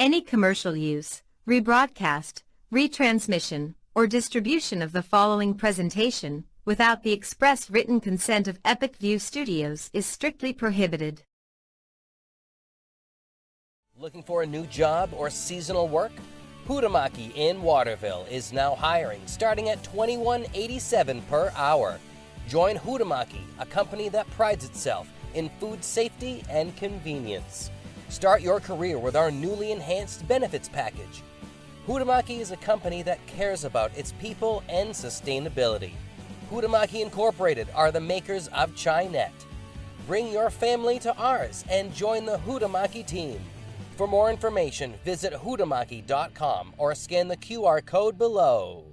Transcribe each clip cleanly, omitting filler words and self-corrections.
Any commercial use, rebroadcast, retransmission, or distribution of the following presentation, without the express written consent of Epic View Studios, is strictly prohibited. Looking for a new job or seasonal work? Hutamaki in Waterville is now hiring, starting at $21.87 per hour. Join Hutamaki, a company that prides itself in food safety and convenience. Start your career with our newly enhanced benefits package. Hutamaki is a company that cares about its people and sustainability. Hutamaki Incorporated are the makers of Chinet. Bring your family to ours and join the Hutamaki team. For more information, visit hutamaki.com or scan the QR code below.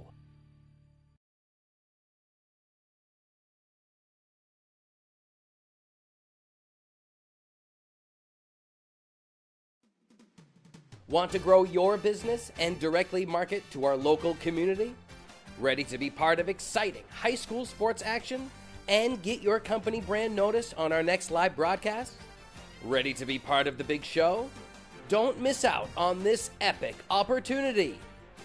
Want to grow your business and directly market to our local community? Ready to be part of exciting high school sports action and get your company brand noticed on our next live broadcast? Ready to be part of the big show? Don't miss out on this epic opportunity.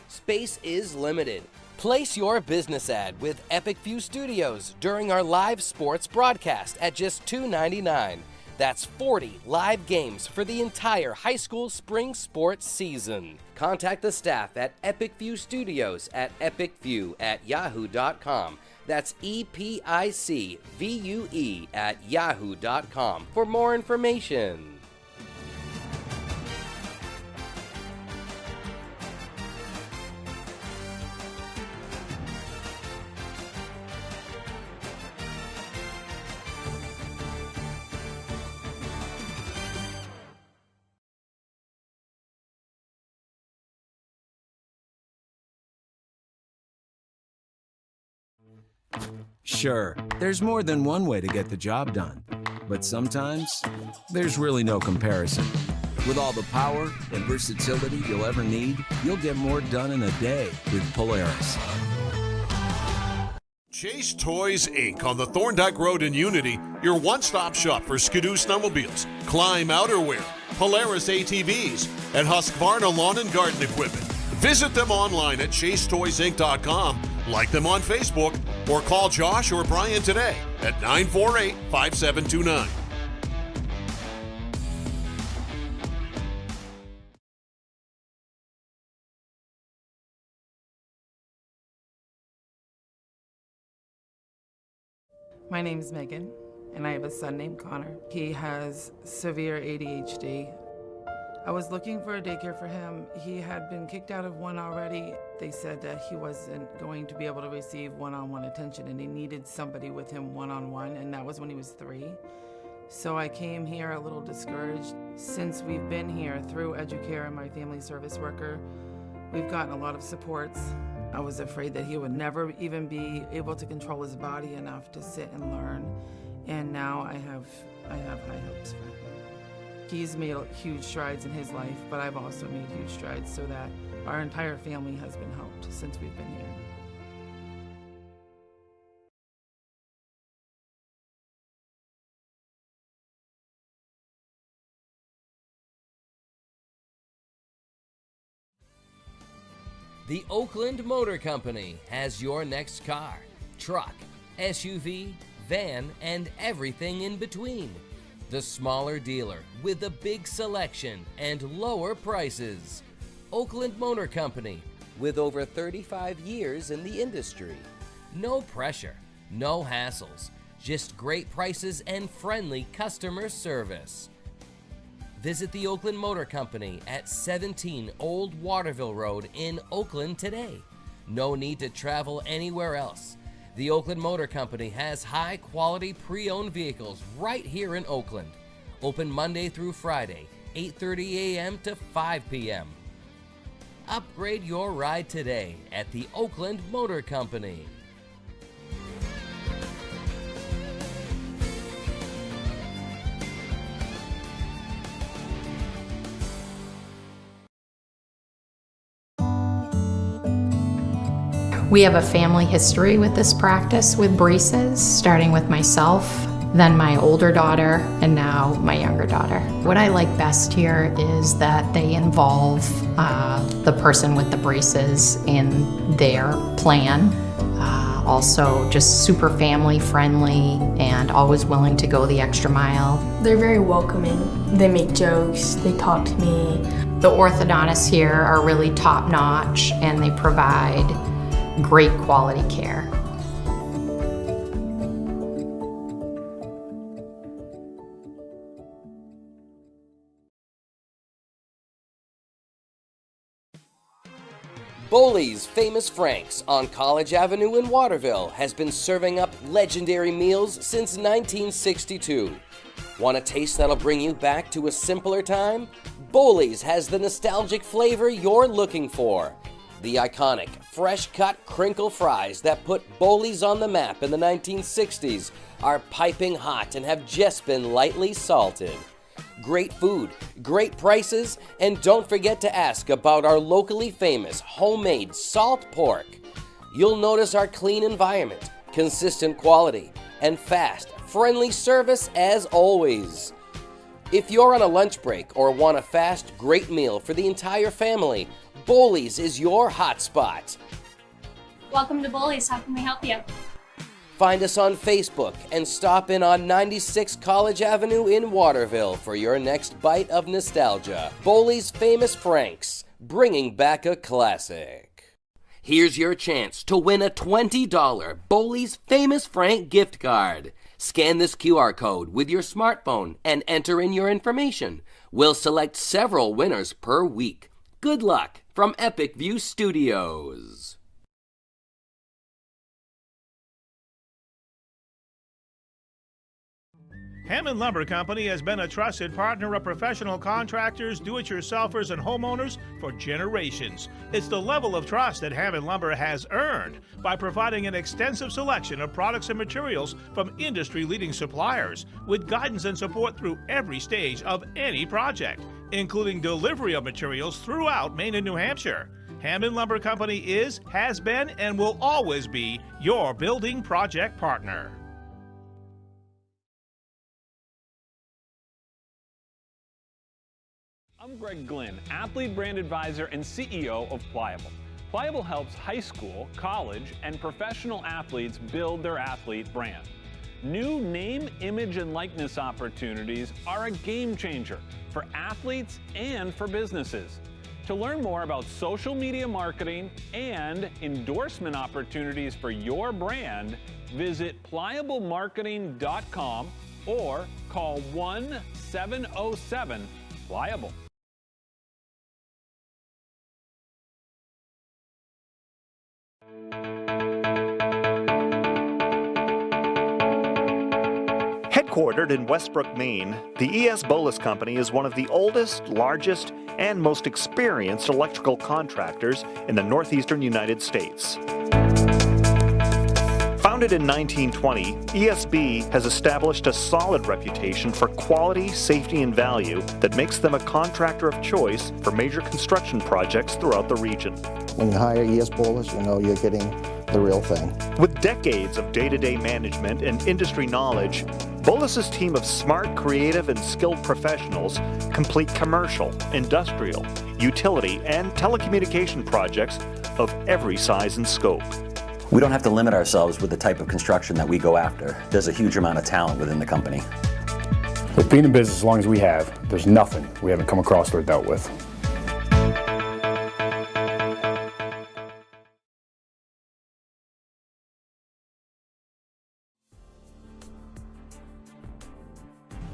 Space is limited. Place your business ad with Epic View Studios during our live sports broadcast at just $2.99. That's 40 live games for the entire high school spring sports season. Contact the staff at Epic View Studios at epicview@yahoo.com. That's EPICVUE@yahoo.com for more information. Sure, there's more than one way to get the job done, but sometimes there's really no comparison. With all the power and versatility you'll ever need, you'll get more done in a day with Polaris. Chase Toys Inc. on the Thorndike Road in Unity, your one-stop shop for Skidoo snowmobiles, Climb outerwear, Polaris ATVs, and Husqvarna lawn and garden equipment. Visit them online at chasetoysinc.com, like them on Facebook, or call Josh or Brian today at 948-5729. My name is Megan, and I have a son named Connor. He has severe ADHD. I was looking for a daycare for him. He had been kicked out of one already. They said that he wasn't going to be able to receive one-on-one attention, and he needed somebody with him one-on-one, and that was when he was 3. So I came here a little discouraged. Since we've been here through Educare and my family service worker, we've gotten a lot of supports. I was afraid that he would never even be able to control his body enough to sit and learn, and now I have high hopes for him. He's made huge strides in his life, but I've also made huge strides so that our entire family has been helped since we've been here. The Oakland Motor Company has your next car, truck, SUV, van, and everything in between. The smaller dealer with a big selection and lower prices. Oakland Motor Company, with over 35 years in the industry. No pressure, no hassles, just great prices and friendly customer service. Visit the Oakland Motor Company at 17 Old Waterville Road in Oakland today. No need to travel anywhere else. The Oakland Motor Company has high-quality pre-owned vehicles right here in Oakland. Open Monday through Friday, 8:30 a.m. to 5 p.m. Upgrade your ride today at the Oakland Motor Company. We have a family history with this practice with braces, starting with myself. then my older daughter, and now my younger daughter. What I like best here is that they involve the person with the braces in their plan. Also just super family friendly and always willing to go the extra mile. They're very welcoming. They make jokes, they talk to me. The orthodontists here are really top notch and they provide great quality care. Boley's Famous Franks on College Avenue in Waterville has been serving up legendary meals since 1962. Want a taste that'll bring you back to a simpler time? Boley's has the nostalgic flavor you're looking for. The iconic, fresh-cut crinkle fries that put Boley's on the map in the 1960s are piping hot and have just been lightly salted. Great food, great prices, and don't forget to ask about our locally famous homemade salt pork. You'll notice our clean environment, consistent quality, and fast, friendly service as always. If you're on a lunch break or want a fast, great meal for the entire family, Boley's is your hotspot. Welcome to Boley's. How can we help you? Find us on Facebook and stop in on 96 College Avenue in Waterville for your next bite of nostalgia. Boley's Famous Franks, bringing back a classic. Here's your chance to win a $20 Boley's Famous Frank gift card. Scan this QR code with your smartphone and enter in your information. We'll select several winners per week. Good luck from Epic View Studios. Hammond Lumber Company has been a trusted partner of professional contractors, do-it-yourselfers, and homeowners for generations. It's the level of trust that Hammond Lumber has earned by providing an extensive selection of products and materials from industry-leading suppliers, with guidance and support through every stage of any project, including delivery of materials throughout Maine and New Hampshire. Hammond Lumber Company is, has been, and will always be your building project partner. I'm Greg Glynn, Athlete Brand Advisor and CEO of Pliable. Pliable helps high school, college, and professional athletes build their athlete brand. New name, image, and likeness opportunities are a game changer for athletes and for businesses. To learn more about social media marketing and endorsement opportunities for your brand, visit pliablemarketing.com or call 1-707-PLIABLE. Headquartered in Westbrook, Maine, the E.S. Bolus Company is one of the oldest, largest, and most experienced electrical contractors in the northeastern United States. Founded in 1920, ESB has established a solid reputation for quality, safety, and value that makes them a contractor of choice for major construction projects throughout the region. When you hire E.S. Bolus, you know you're getting the real thing. With decades of day-to-day management and industry knowledge, Bolus's team of smart, creative, and skilled professionals complete commercial, industrial, utility, and telecommunication projects of every size and scope. We don't have to limit ourselves with the type of construction that we go after. There's a huge amount of talent within the company. With being in business as long as we have, there's nothing we haven't come across or dealt with.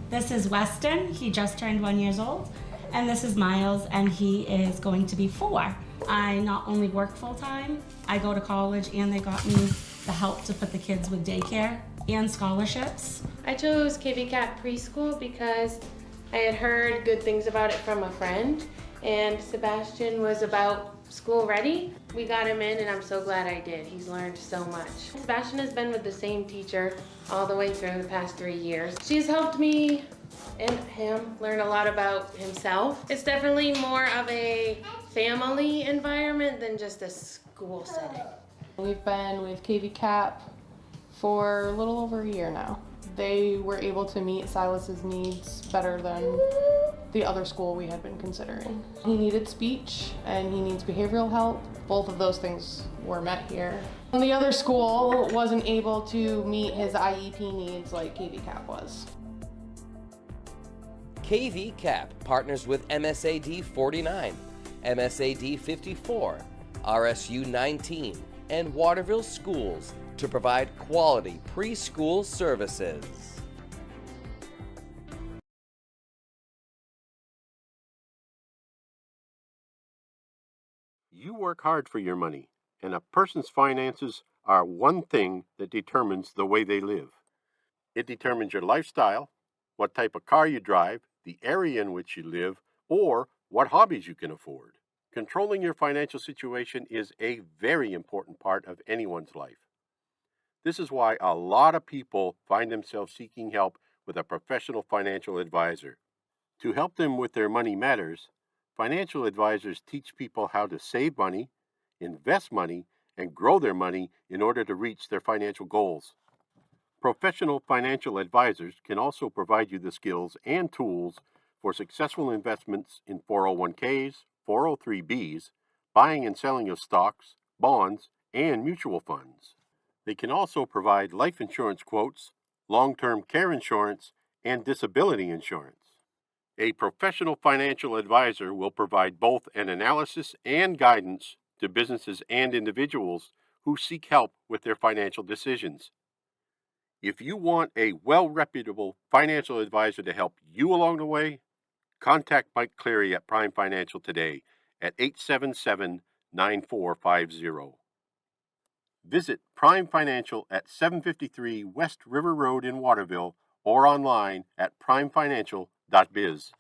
This is Weston, he just turned 1 year old, and this is Miles, and he is going to be 4. I not only work full-time, I go to college, and they got me the help to put the kids with daycare and scholarships. I chose KVCAT preschool because I had heard good things about it from a friend, and Sebastian was about school ready. We got him in, and I'm so glad I did. He's learned so much. Sebastian has been with the same teacher all the way through the past 3 years. She's helped me and him learn a lot about himself. It's definitely more of a family environment than just a school setting. We've been with KVCAP for a little over a year now. They were able to meet Silas's needs better than the other school we had been considering. He needed speech and he needs behavioral help. Both of those things were met here. And the other school wasn't able to meet his IEP needs like KV Cap was. KV Cap partners with MSAD 49, MSAD 54, RSU 19, and Waterville Schools to provide quality preschool services. You work hard for your money, and a person's finances are one thing that determines the way they live. It determines your lifestyle, what type of car you drive, the area in which you live, or what hobbies you can afford. Controlling your financial situation is a very important part of anyone's life. This is why a lot of people find themselves seeking help with a professional financial advisor. To help them with their money matters, financial advisors teach people how to save money, invest money, and grow their money in order to reach their financial goals. Professional financial advisors can also provide you the skills and tools for successful investments in 401ks, 403bs, buying and selling of stocks, bonds, and mutual funds. They can also provide life insurance quotes, long-term care insurance, and disability insurance. A professional financial advisor will provide both an analysis and guidance to businesses and individuals who seek help with their financial decisions. If you want a well-reputable financial advisor to help you along the way, contact Mike Cleary at Prime Financial today at 877-9450. Visit Prime Financial at 753 West River Road in Waterville or online at primefinancial.biz.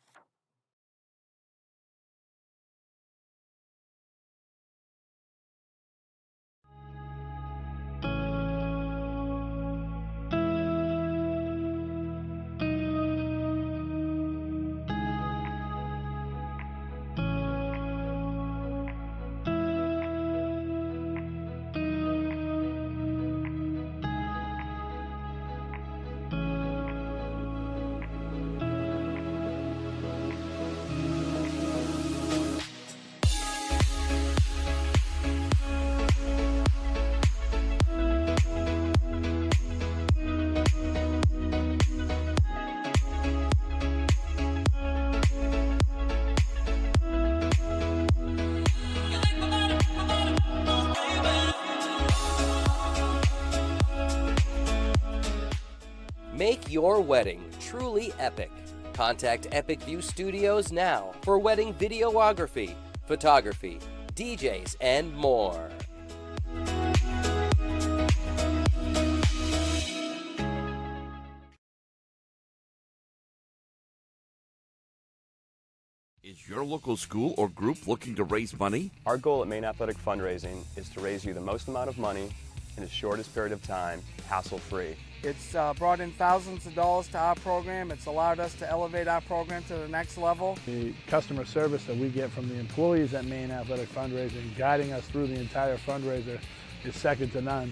Make your wedding truly epic. Contact Epic View Studios now for wedding videography, photography, DJs, and more. Is your local school or group looking to raise money? Our goal at Maine Athletic Fundraising is to raise you the most amount of money in the shortest period of time, hassle-free. It's brought in thousands of dollars to our program. It's allowed us to elevate our program to the next level. The customer service that we get from the employees at Maine Athletic Fundraising, guiding us through the entire fundraiser, is second to none.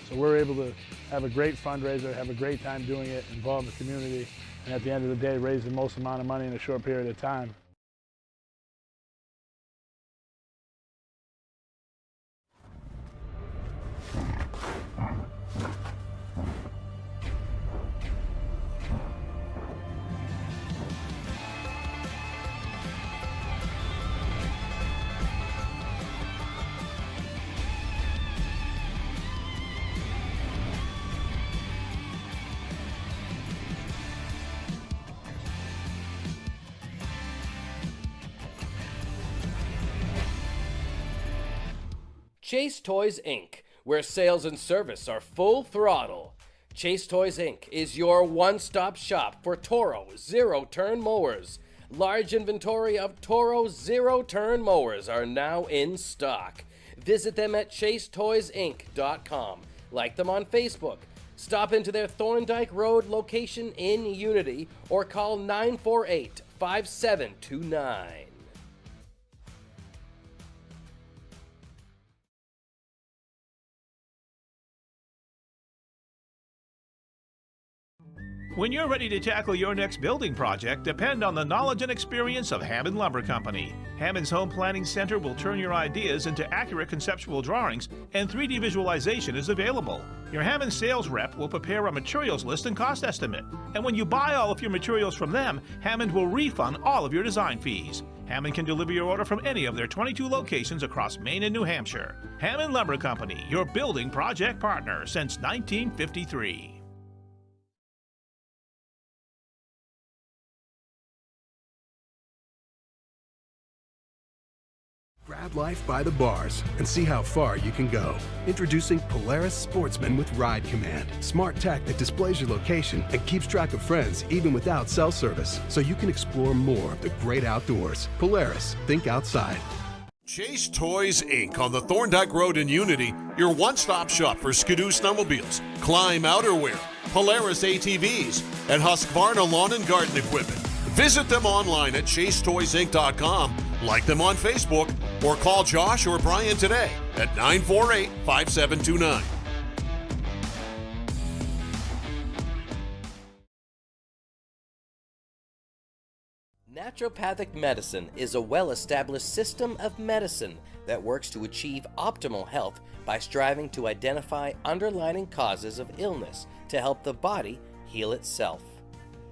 So we're able to have a great fundraiser, have a great time doing it, involve the community, and at the end of the day, raise the most amount of money in a short period of time. Chase Toys Inc., where sales and service are full throttle. Chase Toys Inc. is your one-stop shop for Toro zero-turn mowers. Large inventory of Toro zero-turn mowers are now in stock. Visit them at chasetoysinc.com. Like them on Facebook. Stop into their Thorndike Road location in Unity or call 948-5729. When you're ready to tackle your next building project, depend on the knowledge and experience of Hammond Lumber Company. Hammond's Home Planning Center will turn your ideas into accurate conceptual drawings, and 3D visualization is available. Your Hammond sales rep will prepare a materials list and cost estimate. And when you buy all of your materials from them, Hammond will refund all of your design fees. Hammond can deliver your order from any of their 22 locations across Maine and New Hampshire. Hammond Lumber Company, your building project partner since 1953. Grab life by the bars and see how far you can go. Introducing Polaris Sportsman with Ride Command. Smart tech that displays your location and keeps track of friends even without cell service, so you can explore more of the great outdoors. Polaris, think outside. Chase Toys Inc. on the Thorndike Road in Unity, your one-stop shop for Skidoo snowmobiles, Climb outerwear, Polaris ATVs, and Husqvarna lawn and garden equipment. Visit them online at chasetoysinc.com, like them on Facebook, or call Josh or Brian today at 948-5729. Naturopathic medicine is a well-established system of medicine that works to achieve optimal health by striving to identify underlying causes of illness to help the body heal itself.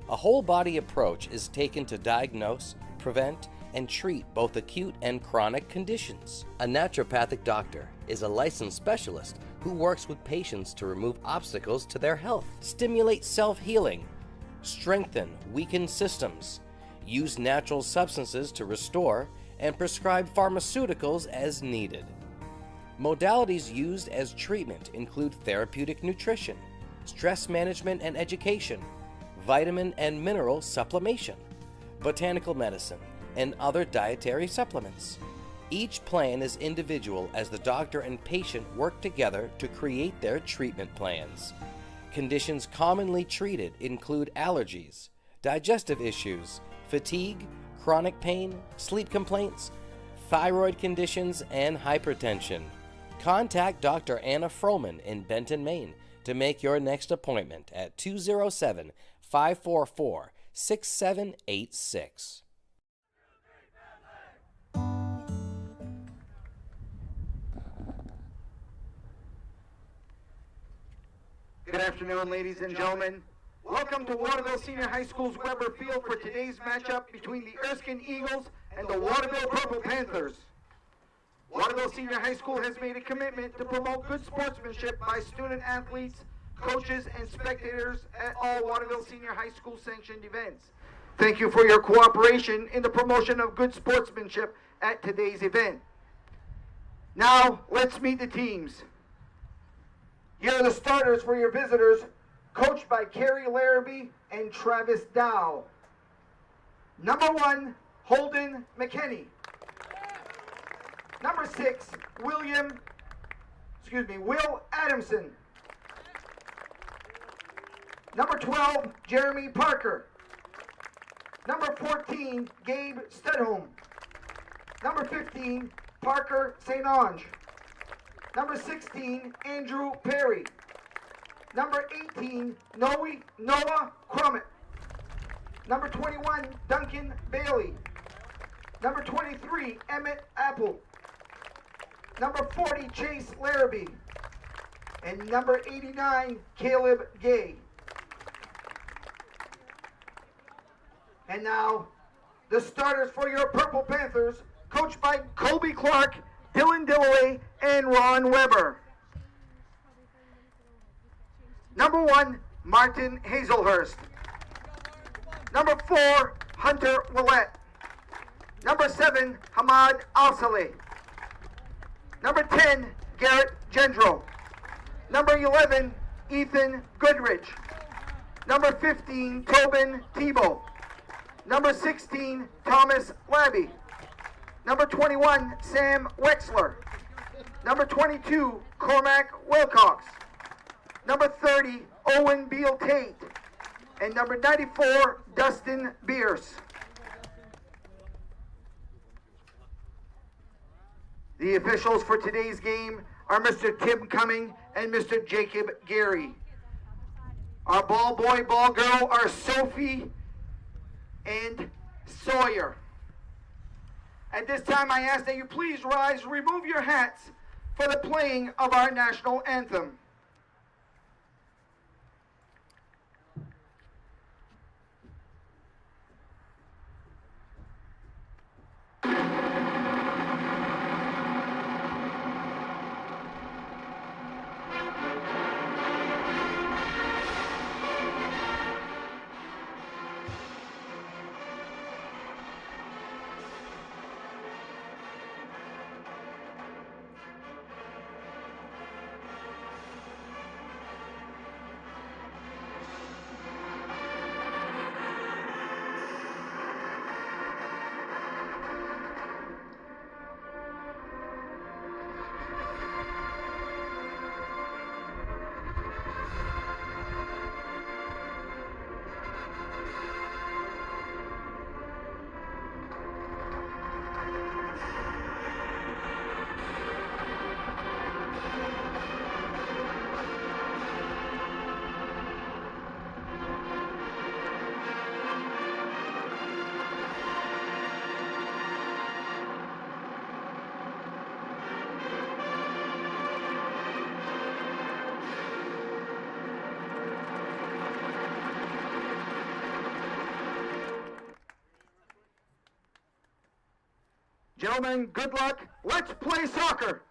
A whole-body approach is taken to diagnose, prevent, and treat both acute and chronic conditions. A naturopathic doctor is a licensed specialist who works with patients to remove obstacles to their health, stimulate self-healing, strengthen weakened systems, use natural substances to restore, and prescribe pharmaceuticals as needed. Modalities used as treatment include therapeutic nutrition, stress management and education, vitamin and mineral supplementation, botanical medicine, and other dietary supplements. Each plan is individual as the doctor and patient work together to create their treatment plans. Conditions commonly treated include allergies, digestive issues, fatigue, chronic pain, sleep complaints, thyroid conditions, and hypertension. Contact Dr. Anna Froman in Benton, Maine to make your next appointment at 207-544-6786. Good afternoon, ladies and gentlemen. Welcome to Waterville Senior High School's Weber Field for today's matchup between the Erskine Eagles and the Waterville Purple Panthers. Waterville Senior High School has made a commitment to promote good sportsmanship by student athletes, coaches, and spectators at all Waterville Senior High School sanctioned events. Thank you for your cooperation in the promotion of good sportsmanship at today's event. Now, let's meet the teams. Here are the starters for your visitors, coached by Kerry Larrabee and Travis Dow. Number 1, Holden McKinney. Number 6, Will Adamson. Number 12, Jeremy Parker. Number 14, Gabe Stedholm. Number 15, Parker St. Ange. Number 16, Andrew Perry. Number 18, Noah Crummett. Number 21, Duncan Bailey. Number 23, Emmett Apple. Number 40, Chase Larrabee. And number 89, Caleb Gay. And now, the starters for your Purple Panthers, coached by Colby Clark, Dylan Dillaway, and Ron Weber. Number 1, Martin Hazelhurst. Number 4, Hunter Willett. Number 7, Hamad Al-Saleh. Number 10, Garrett Gendro. Number 11, Ethan Goodrich. Number 15, Tobin Tebow. Number 16, Thomas Labby. Number 21, Sam Wexler. Number 22, Cormac Wilcox. Number 30, Owen Beal Tate. And number 94, Dustin Bierce. The officials for today's game are Mr. Tim Cumming and Mr. Jacob Gary. Our ball boy, ball girl are Sophie and Sawyer. At this time, I ask that you please rise, remove your hats for the playing of our national anthem. Gentlemen, good luck. Let's play soccer.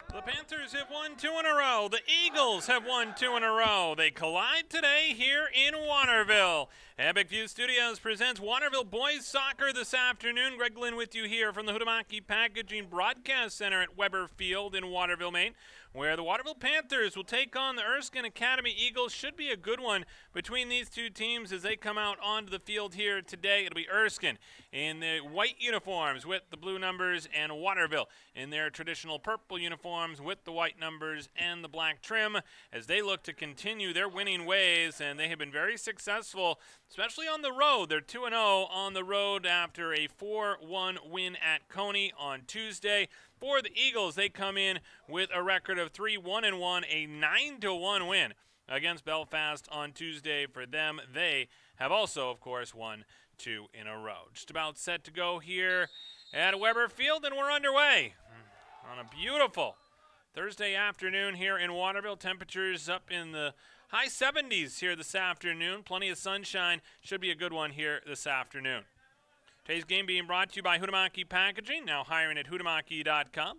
The Panthers have won 2 in a row. The Eagles have won 2 in a row. They collide today here in Waterville. Epic View Studios presents Waterville Boys Soccer this afternoon. Greg Lynn with you here from the Huhtamaki Packaging Broadcast Center at Weber Field in Waterville, Maine, where the Waterville Panthers will take on the Erskine Academy Eagles. Should be a good one between these two teams as they come out onto the field here today. It'll be Erskine in the white uniforms with the blue numbers, and Waterville in their traditional purple uniforms with the white numbers and the black trim as they look to continue their winning ways, and they have been very successful, especially on the road. They're 2-0 on the road after a 4-1 win at Coney on Tuesday. For the Eagles, they come in with a record of 3-1-1, a 9-1 win against Belfast on Tuesday for them. They have also, of course, won 2 in a row. Just about set to go here at Weber Field, and we're underway on a beautiful Thursday afternoon here in Waterville. Temperatures up in the high 70s here this afternoon. Plenty of sunshine. Should be a good one here this afternoon. Today's game being brought to you by Huhtamaki Packaging, now hiring at huhtamaki.com.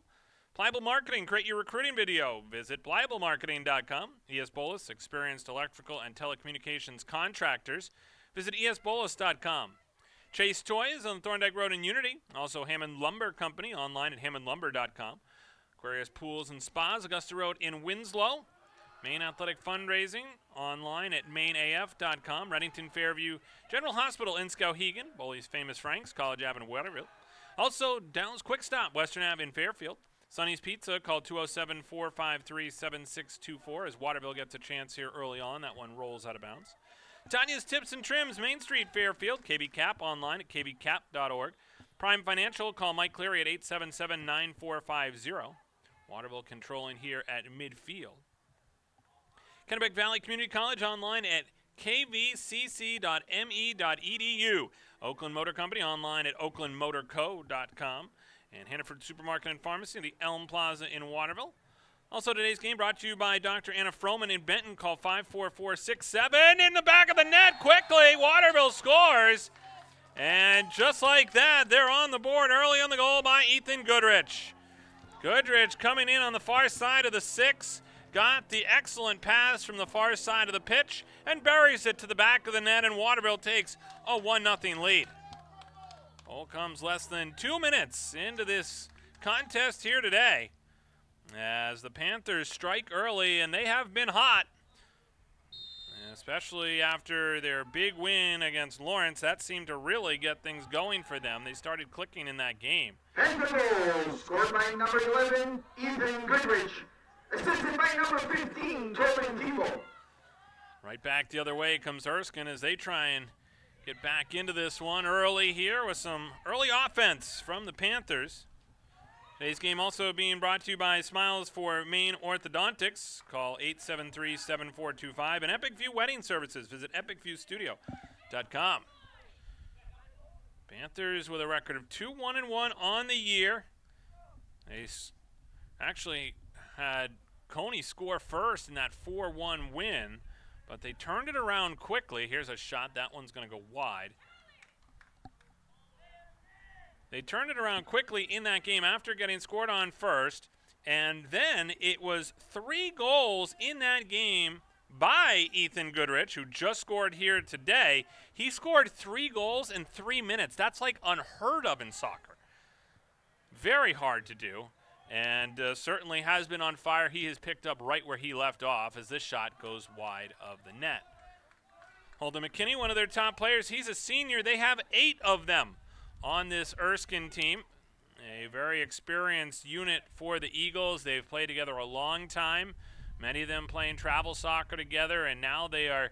Pliable Marketing, create your recruiting video. Visit pliablemarketing.com. ES Bolus, experienced electrical and telecommunications contractors. Visit esbolus.com. Chase Toys on Thorndike Road in Unity. Also Hammond Lumber Company, online at hammondlumber.com. Aquarius Pools and Spas, Augusta Road in Winslow. Maine Athletic Fundraising, online at mainaf.com. Reddington Fairview General Hospital in Skowhegan. Bully's Famous Franks, College Ave in Waterville. Also, Downs Quick Stop, Western Ave in Fairfield. Sonny's Pizza, call 207-453-7624 as Waterville gets a chance here early on. That one rolls out of bounds. Tanya's Tips and Trims, Main Street, Fairfield. KB Cap, online at kbcap.org. Prime Financial, call Mike Cleary at 877-9450. Waterville controlling here at midfield. Kennebec Valley Community College, online at kvcc.me.edu. Oakland Motor Company, online at oaklandmotorco.com. And Hannaford Supermarket and Pharmacy, the Elm Plaza in Waterville. Also, today's game brought to you by Dr. Anna Froman in Benton. Call 544-67. In the back of the net, quickly, Waterville scores. And just like that, they're on the board early on the goal by Ethan Goodrich. Goodrich coming in on the far side of the 6. Got the excellent pass from the far side of the pitch and buries it to the back of the net, and Waterville takes a 1-0 lead. Goal comes less than 2 minutes into this contest here today as the Panthers strike early, and they have been hot, especially after their big win against Lawrence. That seemed to really get things going for them. They started clicking in that game. Panther goal scored by number 11, Ethan Goodrich. Assisted by number 15, Tobin Tebow. Right back the other way comes Erskine as they try and get back into this one early here with some early offense from the Panthers. Today's game also being brought to you by Smiles for Maine Orthodontics. Call 873-7425. And Epic View Wedding Services. Visit epicviewstudio.com. Panthers with a record of 2-1-1 on the year. They actually had Coney score first in that 4-1 win, but they turned it around quickly. Here's a shot. That one's going to go wide. They turned it around quickly in that game after getting scored on first, and then it was 3 goals in that game by Ethan Goodrich, who just scored here today. He scored 3 goals in 3 minutes. That's like unheard of in soccer. Very hard to do, and certainly has been on fire. He has picked up right where he left off as this shot goes wide of the net. Holden McKinney, one of their top players, he's a senior. They have 8 of them on this Erskine team. A very experienced unit for the Eagles. They've played together a long time, many of them playing travel soccer together, and now they are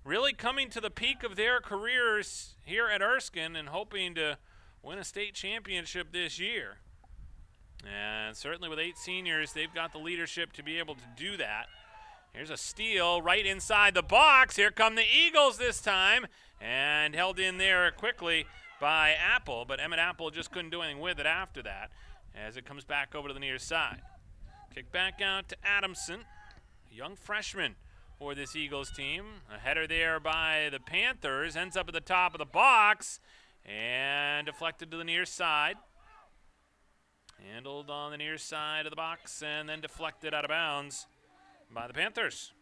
really coming to the peak of their careers here at Erskine and hoping to win a state championship this year. And certainly with 8 seniors, they've got the leadership to be able to do that. Here's a steal right inside the box. Here come the Eagles this time, and held in there quickly by Apple, but Emmett Apple just couldn't do anything with it after that as it comes back over to the near side. Kick back out to Adamson, a young freshman for this Eagles team. A header there by the Panthers, ends up at the top of the box and deflected to the near side. Handled on the near side of the box and then deflected out of bounds by the Panthers.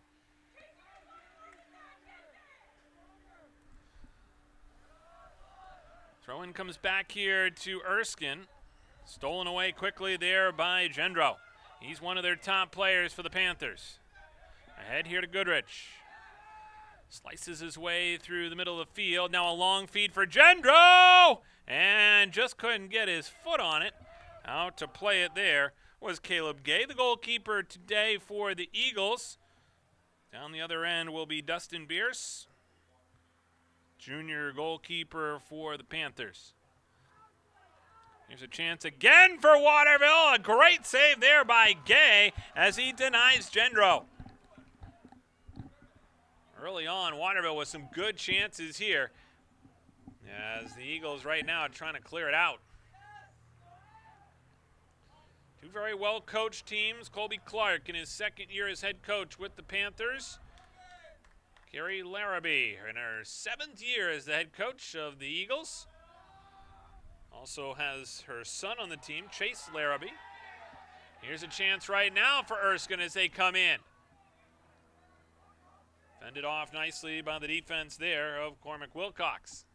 Throw-in comes back here to Erskine. Stolen away quickly there by Gendro. He's one of their top players for the Panthers. Ahead here to Goodrich. Slices his way through the middle of the field. Now a long feed for Gendro! And just couldn't get his foot on it. Out to play it there was Caleb Gay, the goalkeeper today for the Eagles. Down the other end will be Dustin Bierce, junior goalkeeper for the Panthers. Here's a chance again for Waterville. A great save there by Gay as he denies Gendro. Early on, Waterville with some good chances here as the Eagles right now are trying to clear it out. 2 very well-coached teams. Colby Clark in his 2nd year as head coach with the Panthers. Carrie Larrabee in her 7th year as the head coach of the Eagles. Also has her son on the team, Chase Larrabee. Here's a chance right now for Erskine as they come in. Fended off nicely by the defense there of Cormac Wilcox.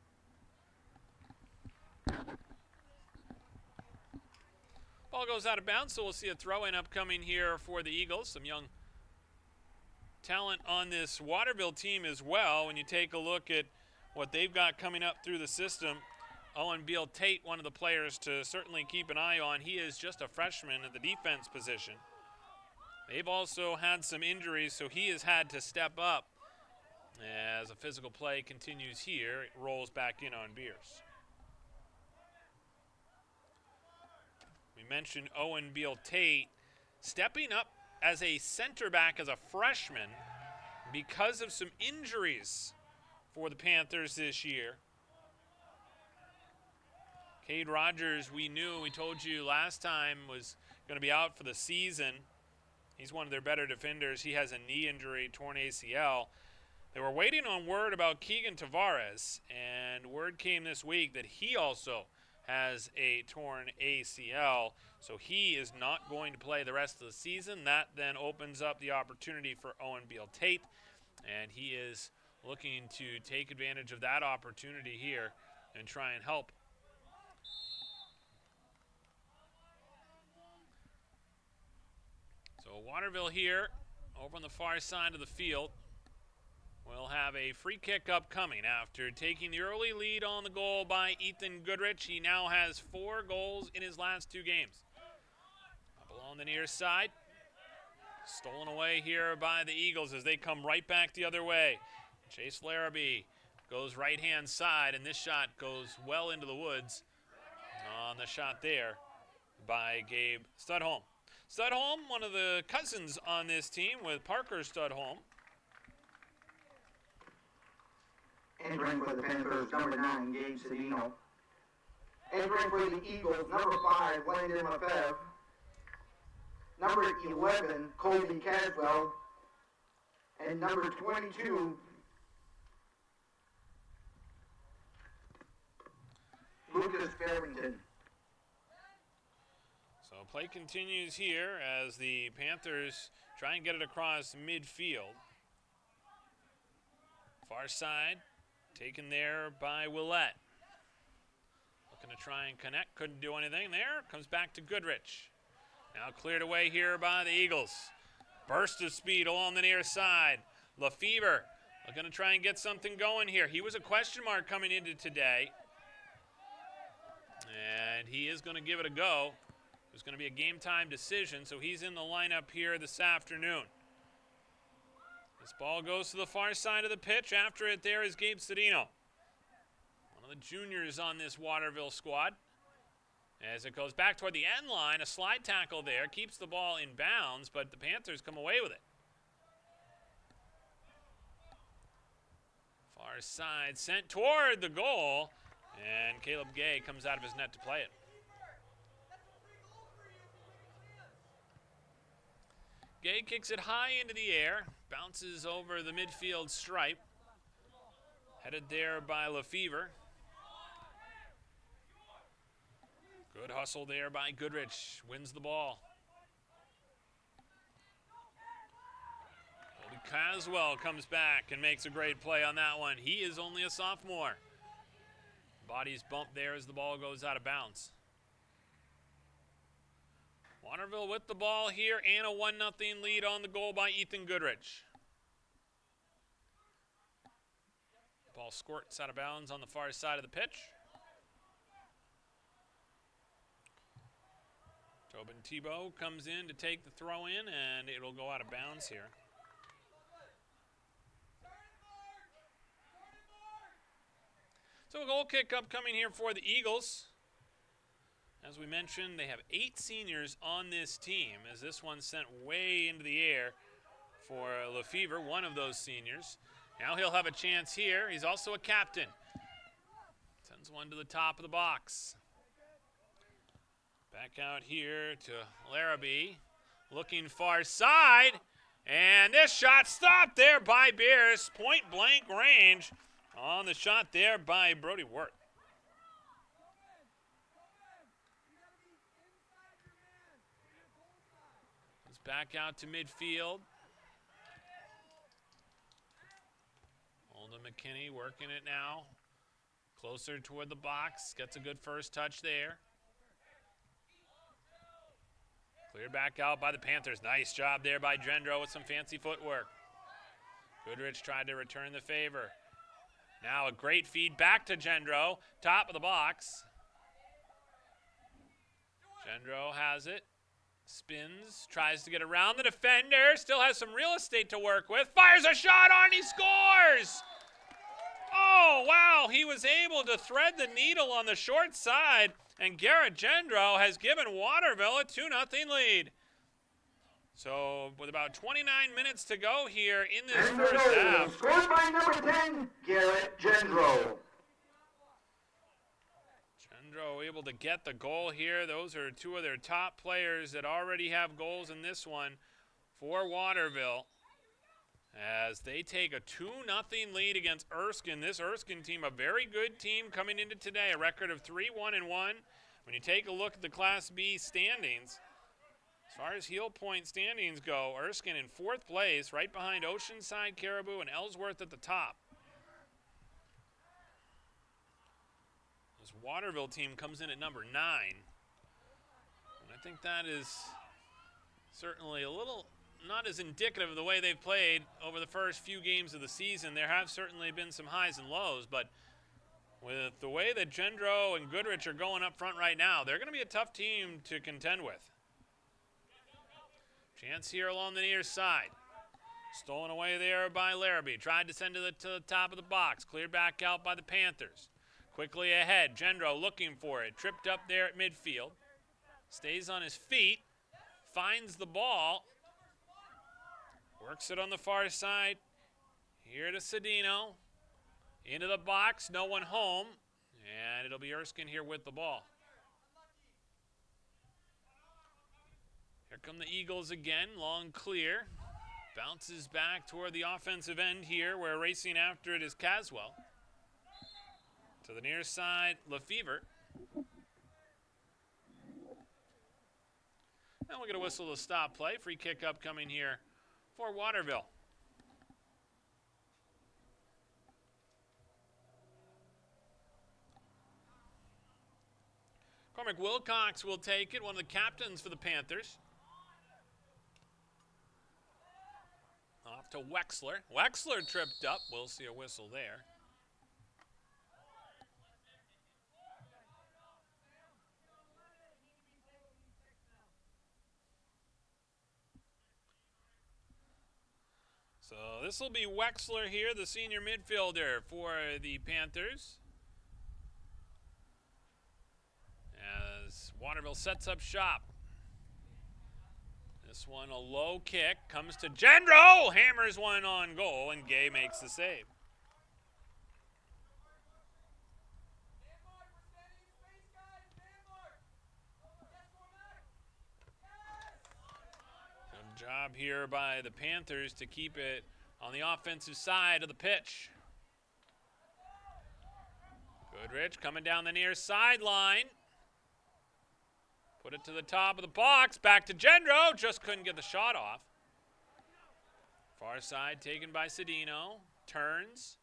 Ball goes out of bounds, so we'll see a throw-in upcoming here for the Eagles. Some young talent on this Waterville team as well. When you take a look at what they've got coming up through the system, Owen Beal Tate, one of the players to certainly keep an eye on. He is just a freshman at the defense position. They've also had some injuries, so he has had to step up as a physical play continues here. It rolls back in on Bierce. We mentioned Owen Beal Tate stepping up as a center back as a freshman because of some injuries for the Panthers this year. Cade Rogers, we told you last time, was going to be out for the season. He's one of their better defenders. He has a knee injury, torn ACL. They were waiting on word about Keegan Tavares, and word came this week that he also has a torn ACL, so he is not going to play the rest of the season. That then opens up the opportunity for Owen Beal Tate, and he is looking to take advantage of that opportunity here and try and help. So Waterville here over on the far side of the field will have a free kick upcoming after taking the early lead on the goal by Ethan Goodrich. He now has 4 goals in his last 2 games. Up along the near side. Stolen away here by the Eagles as they come right back the other way. Chase Larrabee goes right-hand side, and this shot goes well into the woods on the shot there by Gabe Studholm. Studholm, one of the cousins on this team with Parker Studholm. Entering for the Panthers, number 9, Gabe Cedino. Entering for the Eagles, number 5, Landon Lefebvre. Number 11, Colby Caswell. And number 22, Lucas Farrington. So play continues here as the Panthers try and get it across midfield. Far side, taken there by Willette. Looking to try and connect, couldn't do anything there. Comes back to Goodrich. Now cleared away here by the Eagles. Burst of speed along the near side. Lefebvre looking to try and get something going here. He was a question mark coming into today. And he is going to give it a go. It's going to be a game time decision, so he's in the lineup here this afternoon. This ball goes to the far side of the pitch. After it there is Gabe Cedino, one of the juniors on this Waterville squad. As it goes back toward the end line, a slide tackle there, keeps the ball in bounds, but the Panthers come away with it. Far side sent toward the goal, and Caleb Gay comes out of his net to play it. Gay kicks it high into the air, bounces over the midfield stripe, headed there by Lefebvre. Good hustle there by Goodrich, wins the ball. Colby Caswell comes back and makes a great play on that one. He is only a sophomore. Body's bumped there as the ball goes out of bounds. Waterville with the ball here and a 1-0 lead on the goal by Ethan Goodrich. Ball squirts out of bounds on the far side of the pitch. Tobin Tebow comes in to take the throw in, and it'll go out of bounds here. So a goal kick upcoming here for the Eagles. As we mentioned, they have 8 seniors on this team, as this one sent way into the air for Lefebvre, one of those seniors. Now he'll have a chance here. He's also a captain. Sends one to the top of the box. Back out here to Larrabee, looking far side, and this shot stopped there by Beers, point blank range on the shot there by Brody Wirt. It's back out to midfield. Holden McKinney working it now, closer toward the box, gets a good first touch there. Cleared back out by the Panthers. Nice job there by Gendro with some fancy footwork. Goodrich tried to return the favor. Now a great feed back to Gendro. Top of the box. Gendro has it. Spins. Tries to get around the defender. Still has some real estate to work with. Fires a shot on. He scores! Oh, wow. He was able to thread the needle on the short side. And Garrett Gendro has given Waterville a 2-0 lead. So with about 29 minutes to go here in this first half. Scored by number 10, Garrett Gendro. Gendro able to get the goal here. Those are 2 of their top players that already have goals in this one for Waterville. As they take a 2-0 lead against Erskine. This Erskine team, a very good team coming into today, a record of 3-1-1. When you take a look at the Class B standings, as far as heel point standings go, Erskine in 4th place, right behind Oceanside, Caribou, and Ellsworth at the top. This Waterville team comes in at number 9. And I think that is certainly a little not as indicative of the way they've played over the first few games of the season. There have certainly been some highs and lows, but with the way that Gendro and Goodrich are going up front right now, they're going to be a tough team to contend with. Chance here along the near side. Stolen away there by Larrabee. Tried to send to the top of the box. Cleared back out by the Panthers. Quickly ahead. Gendro looking for it. Tripped up there at midfield. Stays on his feet. Finds the ball. Works it on the far side. Here to Cedino. Into the box. No one home. And it'll be Erskine here with the ball. Here come the Eagles again. Long clear. Bounces back toward the offensive end here, where racing after it is Caswell. To the near side, Lefevre. And we'll get a whistle to stop play. Free kick upcoming here for Waterville. Cormac Wilcox will take it, one of the captains for the Panthers. Off to Wexler. Wexler tripped up. We'll see a whistle there. So this will be Wexler here, the senior midfielder for the Panthers. As Waterville sets up shop. This one a low kick, comes to Gendro, hammers one on goal, and Gay makes the save. Good job here by the Panthers to keep it on the offensive side of the pitch. Goodrich coming down the near sideline. Put it to the top of the box. Back to Gendro. Just couldn't get the shot off. Far side taken by Cedino. Turns.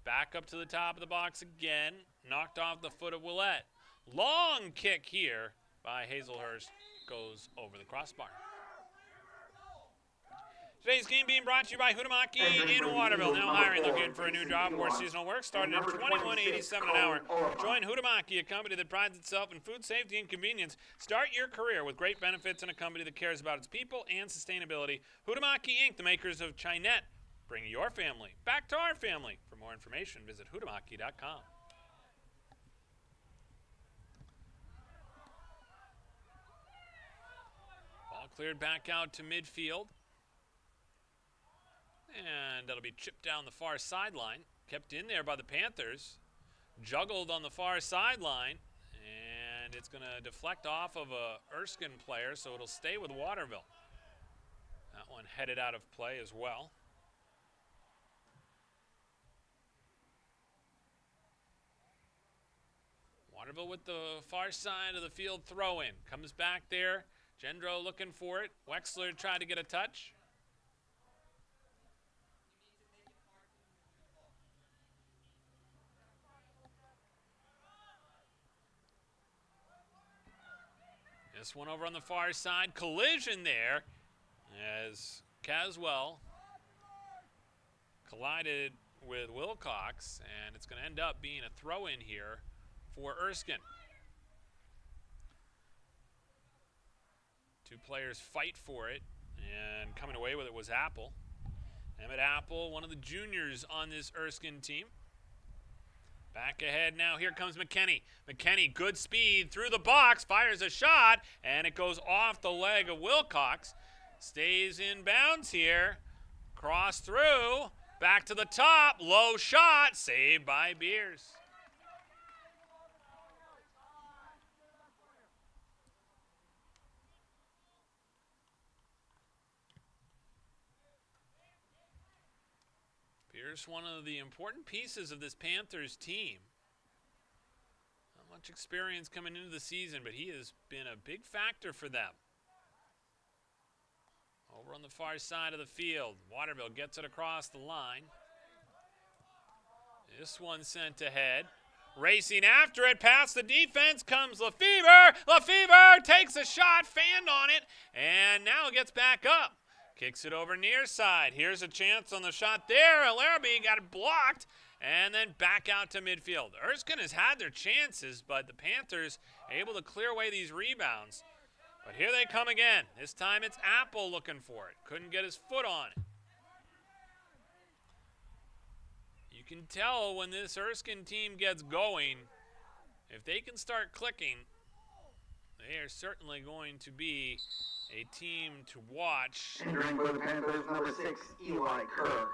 Back up to the top of the box again. Knocked off the foot of Willette. Long kick here by Hazelhurst. Goes over the crossbar. Today's game being brought to you by Hutamaki in Waterville. Now hiring. Looking for a new job or seasonal work. Started at $21.87 an hour. Join Hutamaki, a company that prides itself in food safety and convenience. Start your career with great benefits in a company that cares about its people and sustainability. Hutamaki Inc., the makers of Chinette. Bring your family back to our family. For more information, visit hutamaki.com. Ball cleared back out to midfield. And that'll be chipped down the far sideline. Kept in there by the Panthers. Juggled on the far sideline. And it's going to deflect off of a Erskine player, so it'll stay with Waterville. That one headed out of play as well. Waterville with the far side of the field throw-in. Comes back there. Gendro looking for it. Wexler tried to get a touch. This one over on the far side. Collision there as Caswell collided with Wilcox, and it's going to end up being a throw-in here for Erskine. Two players fight for it, and coming away with it was Apple. Emmett Apple, one of the juniors on this Erskine team. Back ahead now, here comes McKenney. McKenney, good speed through the box, fires a shot, and it goes off the leg of Wilcox. Stays in bounds here. Cross through, back to the top, low shot, saved by Beers. Beers, one of the important pieces of this Panthers team. Not much experience coming into the season, but he has been a big factor for them. Over on the far side of the field, Waterville gets it across the line. This one sent ahead. Racing after it, past the defense comes Lefevre. Lefevre takes a shot, fanned on it, and now gets back up. Kicks it over near side. Here's a chance on the shot there. Larrabee got it blocked, and then back out to midfield. Erskine has had their chances, but the Panthers able to clear away these rebounds. But here they come again. This time it's Apple looking for it. Couldn't get his foot on it. You can tell when this Erskine team gets going, if they can start clicking, they are certainly going to be a team to watch. Entering for the Panthers, number 6, Eli Kerr.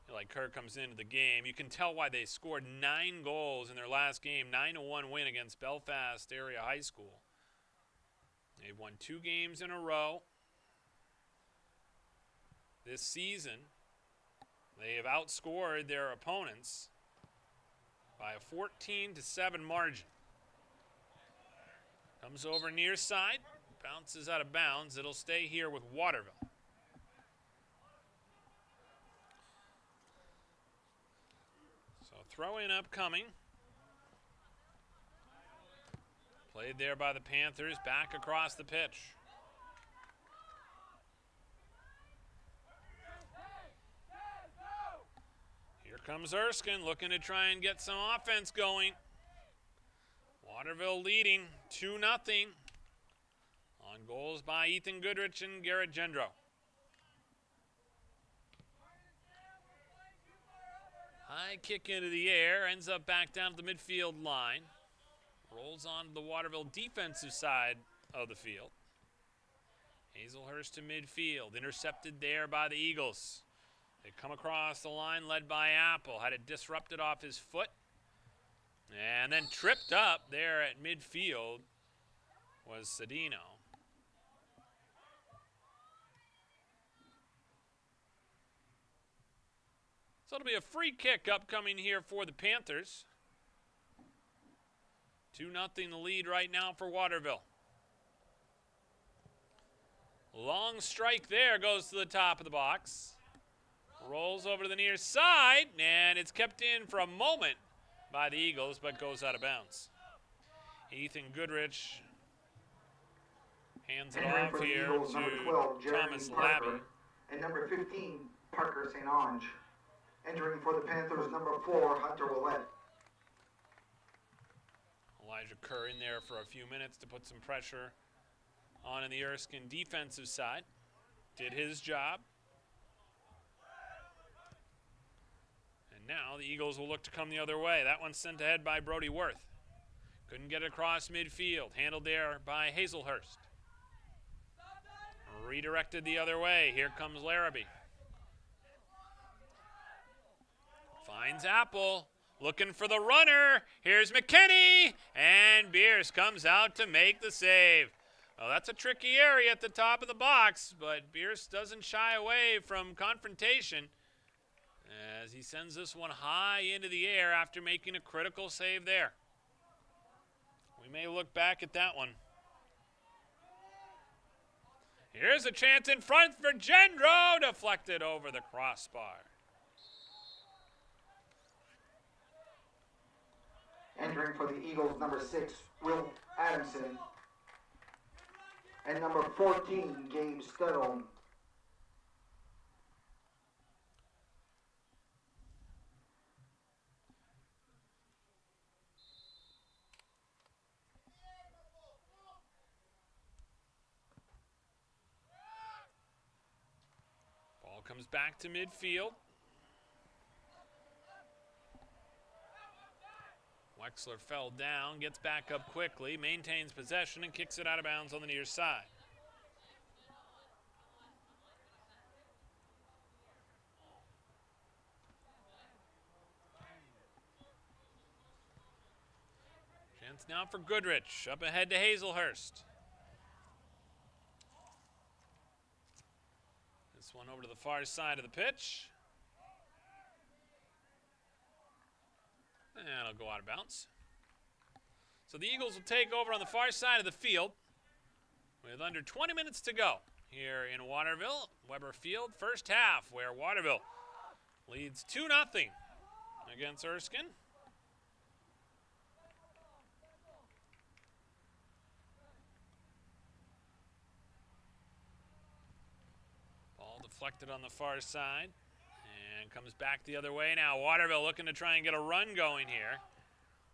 Eli Kerr comes into the game. You can tell why they scored 9 goals in their last game, 9-1 win against Belfast Area High School. They've won 2 games in a row this season. They have outscored their opponents by a 14-7 margin. Comes over near side, bounces out of bounds. It'll stay here with Waterville. So throw in upcoming. Played there by the Panthers, back across the pitch. Here comes Erskine looking to try and get some offense going. Waterville leading 2-0 on goals by Ethan Goodrich and Garrett Gendro. High kick into the air, ends up back down to the midfield line. Rolls onto the Waterville defensive side of the field. Hazelhurst to midfield, intercepted there by the Eagles. They come across the line led by Apple, had it disrupted off his foot. And then tripped up there at midfield was Cedino. So it'll be a free kick upcoming here for the Panthers. 2-0 the lead right now for Waterville. Long strike there, goes to the top of the box. Rolls over to the near side, and it's kept in for a moment by the Eagles, but goes out of bounds. Ethan Goodrich hands it off here to Thomas Labby. And number 15, Parker St. Ange. Entering for the Panthers, number 4, Hunter Willett. Elijah Kerr in there for a few minutes to put some pressure on in the Erskine defensive side. Did his job. And now the Eagles will look to come the other way. That one's sent ahead by Brody Worth. Couldn't get across midfield. Handled there by Hazelhurst. Redirected the other way. Here comes Larrabee. Finds Apple. Looking for the runner. Here's McKinney. And Bierce comes out to make the save. Well, that's a tricky area at the top of the box, but Bierce doesn't shy away from confrontation as he sends this one high into the air after making a critical save there. We may look back at that one. Here's a chance in front for Gendro. Deflected over the crossbar. Entering for the Eagles, number 6, Will Adamson. And number 14, Gabe Studholm. Ball comes back to midfield. Wexler fell down, gets back up quickly, maintains possession, and kicks it out of bounds on the near side. Chance now for Goodrich, up ahead to Hazelhurst. This one over to the far side of the pitch. And it'll go out of bounds. So the Eagles will take over on the far side of the field with under 20 minutes to go here in Waterville. Weber Field, first half, where Waterville leads 2-0 against Erskine. Ball deflected on the far side. And comes back the other way now. Waterville looking to try and get a run going here.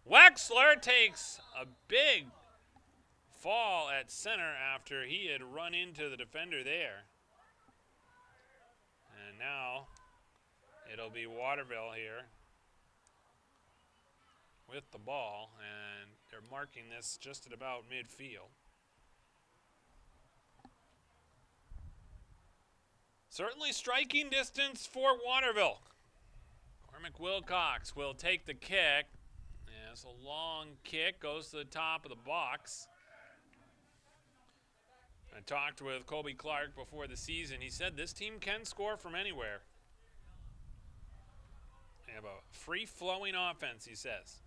Wexler takes a big fall at center after he had run into the defender there. And now it'll be Waterville here with the ball, and they're marking this just at about midfield. Certainly striking distance for Waterville. Cormac Wilcox will take the kick. Yeah, it's a long kick, goes to the top of the box. I talked with Colby Clark before the season. He said this team can score from anywhere. They have a free-flowing offense, he says.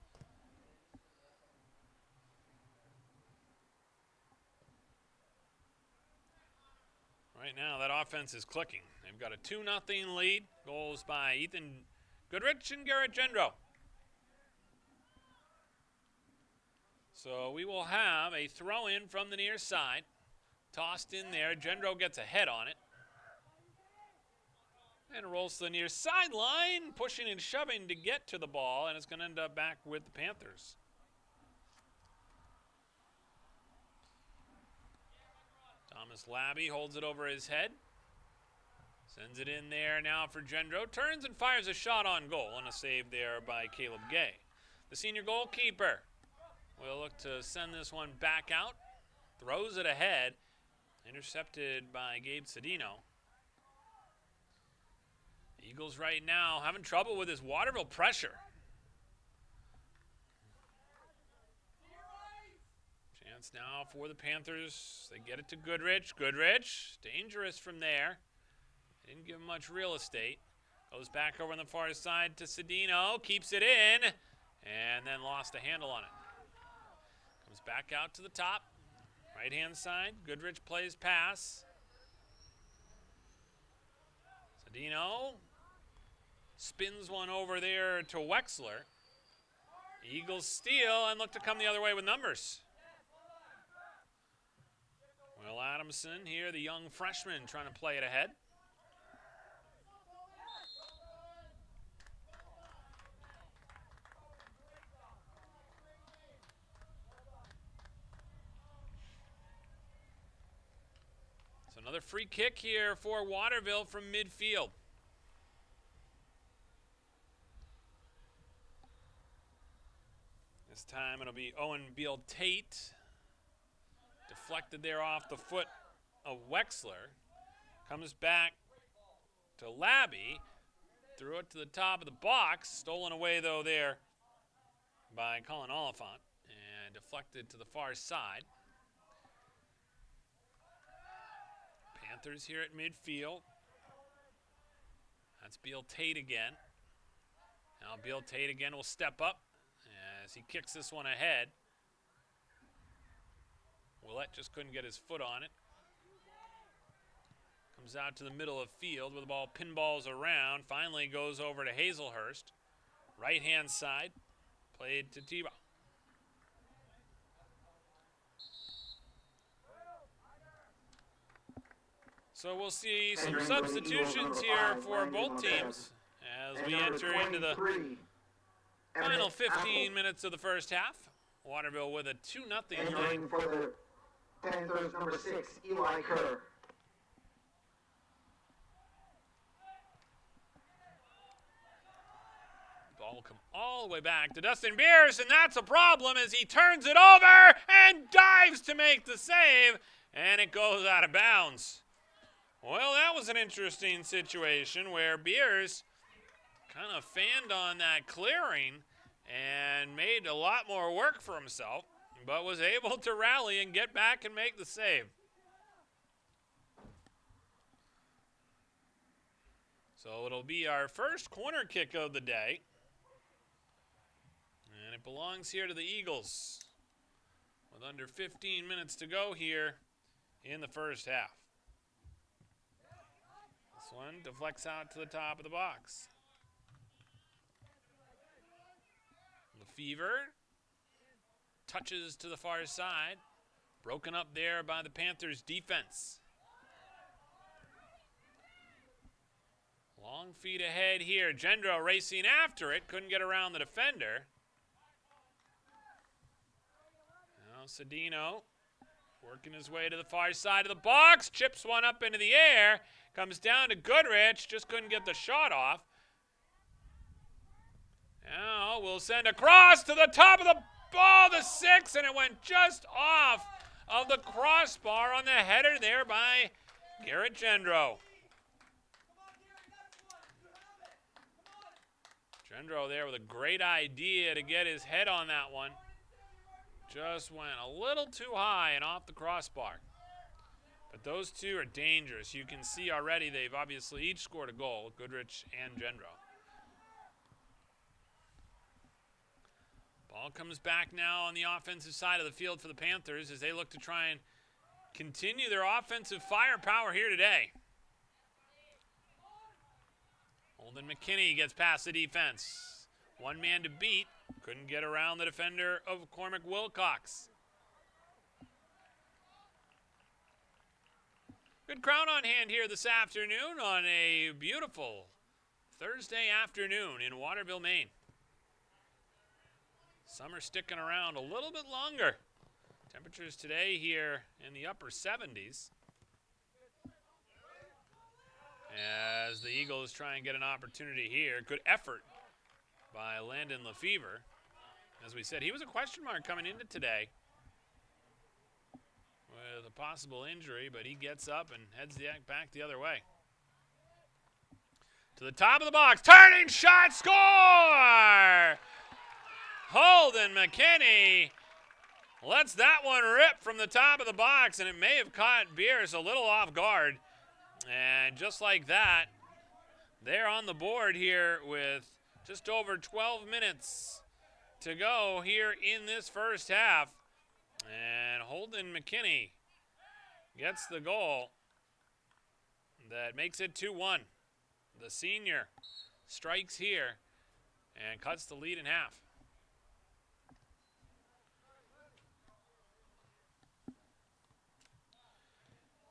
Right now, that offense is clicking. They've got a 2-0 lead. Goals by Ethan Goodrich and Garrett Gendro. So we will have a throw-in from the near side. Tossed in there. Gendro gets a head on it. And rolls to the near sideline, pushing and shoving to get to the ball, and it's going to end up back with the Panthers. Thomas Labby holds it over his head. Sends it in there now for Gendro. Turns and fires a shot on goal, and a save there by Caleb Gay. The senior goalkeeper will look to send this one back out. Throws it ahead. Intercepted by Gabe Cedino. Eagles right now having trouble with his Waterville pressure. Chance now for the Panthers. They get it to Goodrich. Goodrich, dangerous from there. Didn't give him much real estate. Goes back over on the far side to Cedino. Keeps it in. And then lost a handle on it. Comes back out to the top. Right-hand side. Goodrich plays pass. Cedino spins one over there to Wexler. Eagles steal and look to come the other way with numbers. Will Adamson here, the young freshman, trying to play it ahead. So another free kick here for Waterville from midfield. This time it'll be Owen Beal-Tate. Deflected there off the foot of Wexler. Comes back to Labby. Threw it to the top of the box. Stolen away, though, there by Colin Oliphant. And deflected to the far side. Panthers here at midfield. That's Beal-Tate again. Now Beal-Tate again will step up as he kicks this one ahead. Willett just couldn't get his foot on it. Comes out to the middle of field where the ball pinballs around. Finally goes over to Hazelhurst. Right-hand side. Played to Tebow. So we'll see some substitutions here for both teams as we enter into the final 15 minutes of the first half. Waterville with a 2-0 lead. For the Panthers, number 6, Eli Kerr. Ball will come all the way back to Dustin Beers, and that's a problem as he turns it over and dives to make the save, and it goes out of bounds. Well, that was an interesting situation where Beers kind of fanned on that clearing and made a lot more work for himself, but was able to rally and get back and make the save. So it'll be our first corner kick of the day. And it belongs here to the Eagles with under 15 minutes to go here in the first half. This one deflects out to the top of the box. Lefevre touches to the far side. Broken up there by the Panthers' defense. Long feet ahead here. Gendro racing after it. Couldn't get around the defender. Now Cedino Working his way to the far side of the box. Chips one up into the air. Comes down to Goodrich. Just couldn't get the shot off. Now we'll send across to the top of the ball, the 6, and it went just off of the crossbar on the header there by Garrett Gendro. Gendro there with a great idea to get his head on that one. Just went a little too high and off the crossbar. But those two are dangerous. You can see already they've obviously each scored a goal, Goodrich and Gendro. Ball comes back now on the offensive side of the field for the Panthers as they look to try and continue their offensive firepower here today. Holden McKinney gets past the defense. One man to beat. Couldn't get around the defender of Cormac Wilcox. Good crowd on hand here this afternoon on a beautiful Thursday afternoon in Waterville, Maine. Summer sticking around a little bit longer. Temperatures today here in the upper 70s. As the Eagles try and get an opportunity here. Good effort by Landon Lefevre. As we said, he was a question mark coming into today with a possible injury, but he gets up and heads back the other way. To the top of the box, turning shot, score! Holden McKinney lets that one rip from the top of the box, and it may have caught Beers a little off guard. And just like that, they're on the board here with just over 12 minutes to go here in this first half. And Holden McKinney gets the goal that makes it 2-1. The senior strikes here and cuts the lead in half.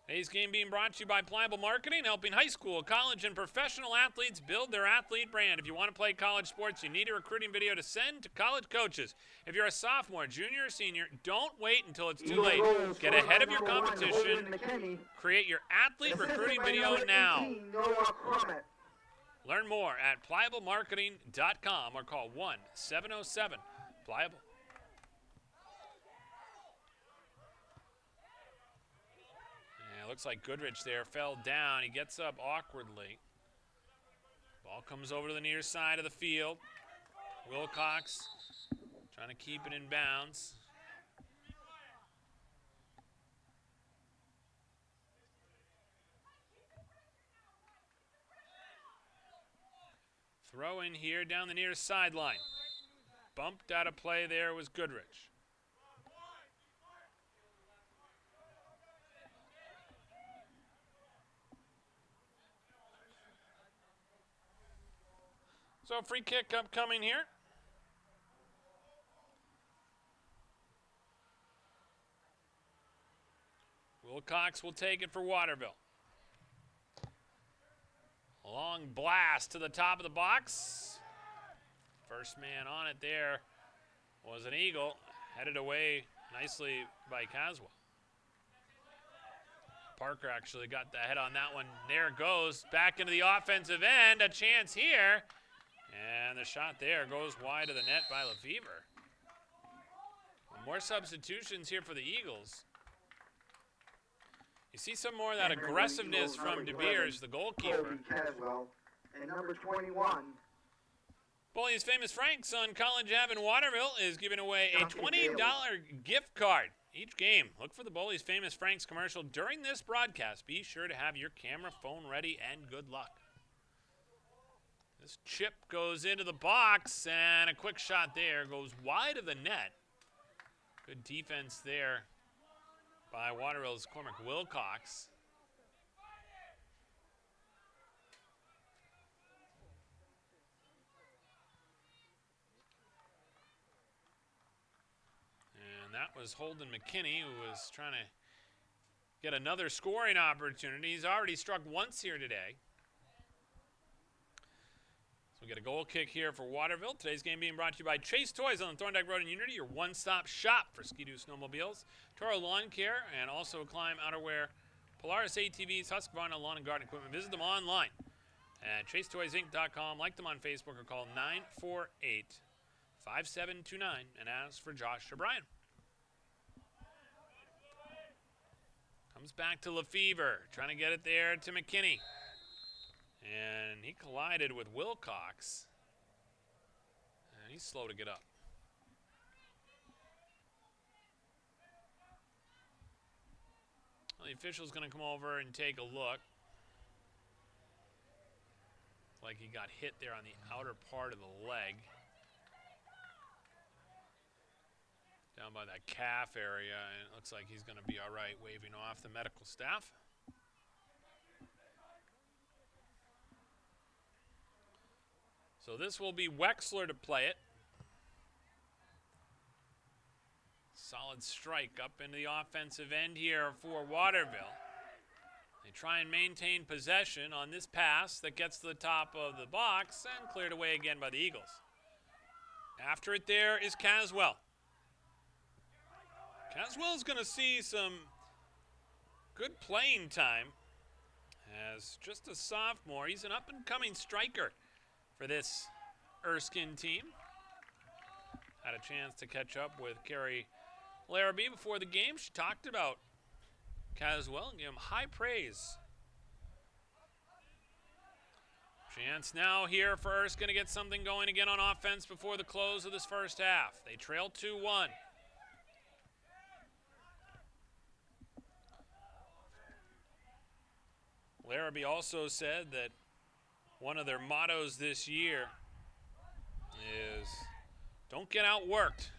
Today's game being brought to you by Pliable Marketing, helping high school, college, and professional athletes build their athlete brand. If you want to play college sports, you need a recruiting video to send to college coaches. If you're a sophomore, junior, or senior, don't wait until it's too late. Get ahead of your competition. Create your athlete recruiting video now. Learn more at pliablemarketing.com or call 1-707-PLIABLE. Looks like Goodrich there fell down. He gets up awkwardly. Ball comes over to the near side of the field. Wilcox trying to keep it in bounds. Throw in here down the near sideline. Bumped out of play there was Goodrich. So free kick upcoming here. Wilcox will take it for Waterville. A long blast to the top of the box. First man on it there was an Eagle, headed away nicely by Caswell. Parker actually got the head on that one. There it goes, back into the offensive end. A chance here. And the shot there goes wide of the net by Lefevre. More substitutions here for the Eagles. You see some more of that aggressiveness from De Beers, the goalkeeper. And number 21. Bully's Famous Franks on College Ave in Waterville is giving away a $20 gift card each game. Look for the Bully's Famous Franks commercial during this broadcast. Be sure to have your camera, phone ready, and good luck. This chip goes into the box, and a quick shot there goes wide of the net. Good defense there by Waterville's Cormac Wilcox. And that was Holden McKinney, who was trying to get another scoring opportunity. He's already struck once here today. So we get a goal kick here for Waterville. Today's game being brought to you by Chase Toys on the Thorndike Road in Unity, your one-stop shop for Ski-Doo snowmobiles, Toro Lawn Care, and also Climb Outerwear, Polaris ATVs, Husqvarna Lawn and Garden Equipment. Visit them online at chasetoysinc.com. Like them on Facebook or call 948-5729 and ask for Josh or Brian. Comes back to Lefevre, trying to get it there to McKinney. And he collided with Wilcox. And he's slow to get up. Well, the official's going to come over and take a look. Like he got hit there on the outer part of the leg. Down by that calf area, and it looks like he's going to be all right, waving off the medical staff. So this will be Wexler to play it. Solid strike up into the offensive end here for Waterville. They try and maintain possession on this pass that gets to the top of the box and cleared away again by the Eagles. After it there is Caswell. Caswell's going to see some good playing time as just a sophomore. He's an up-and-coming striker for this Erskine team. Had a chance to catch up with Carrie Larrabee before the game. She talked about Caswell and gave him high praise. Chance now here for Erskine to get something going again on offense before the close of this first half. They trail 2-1. Larrabee also said that one of their mottos this year is don't get outworked.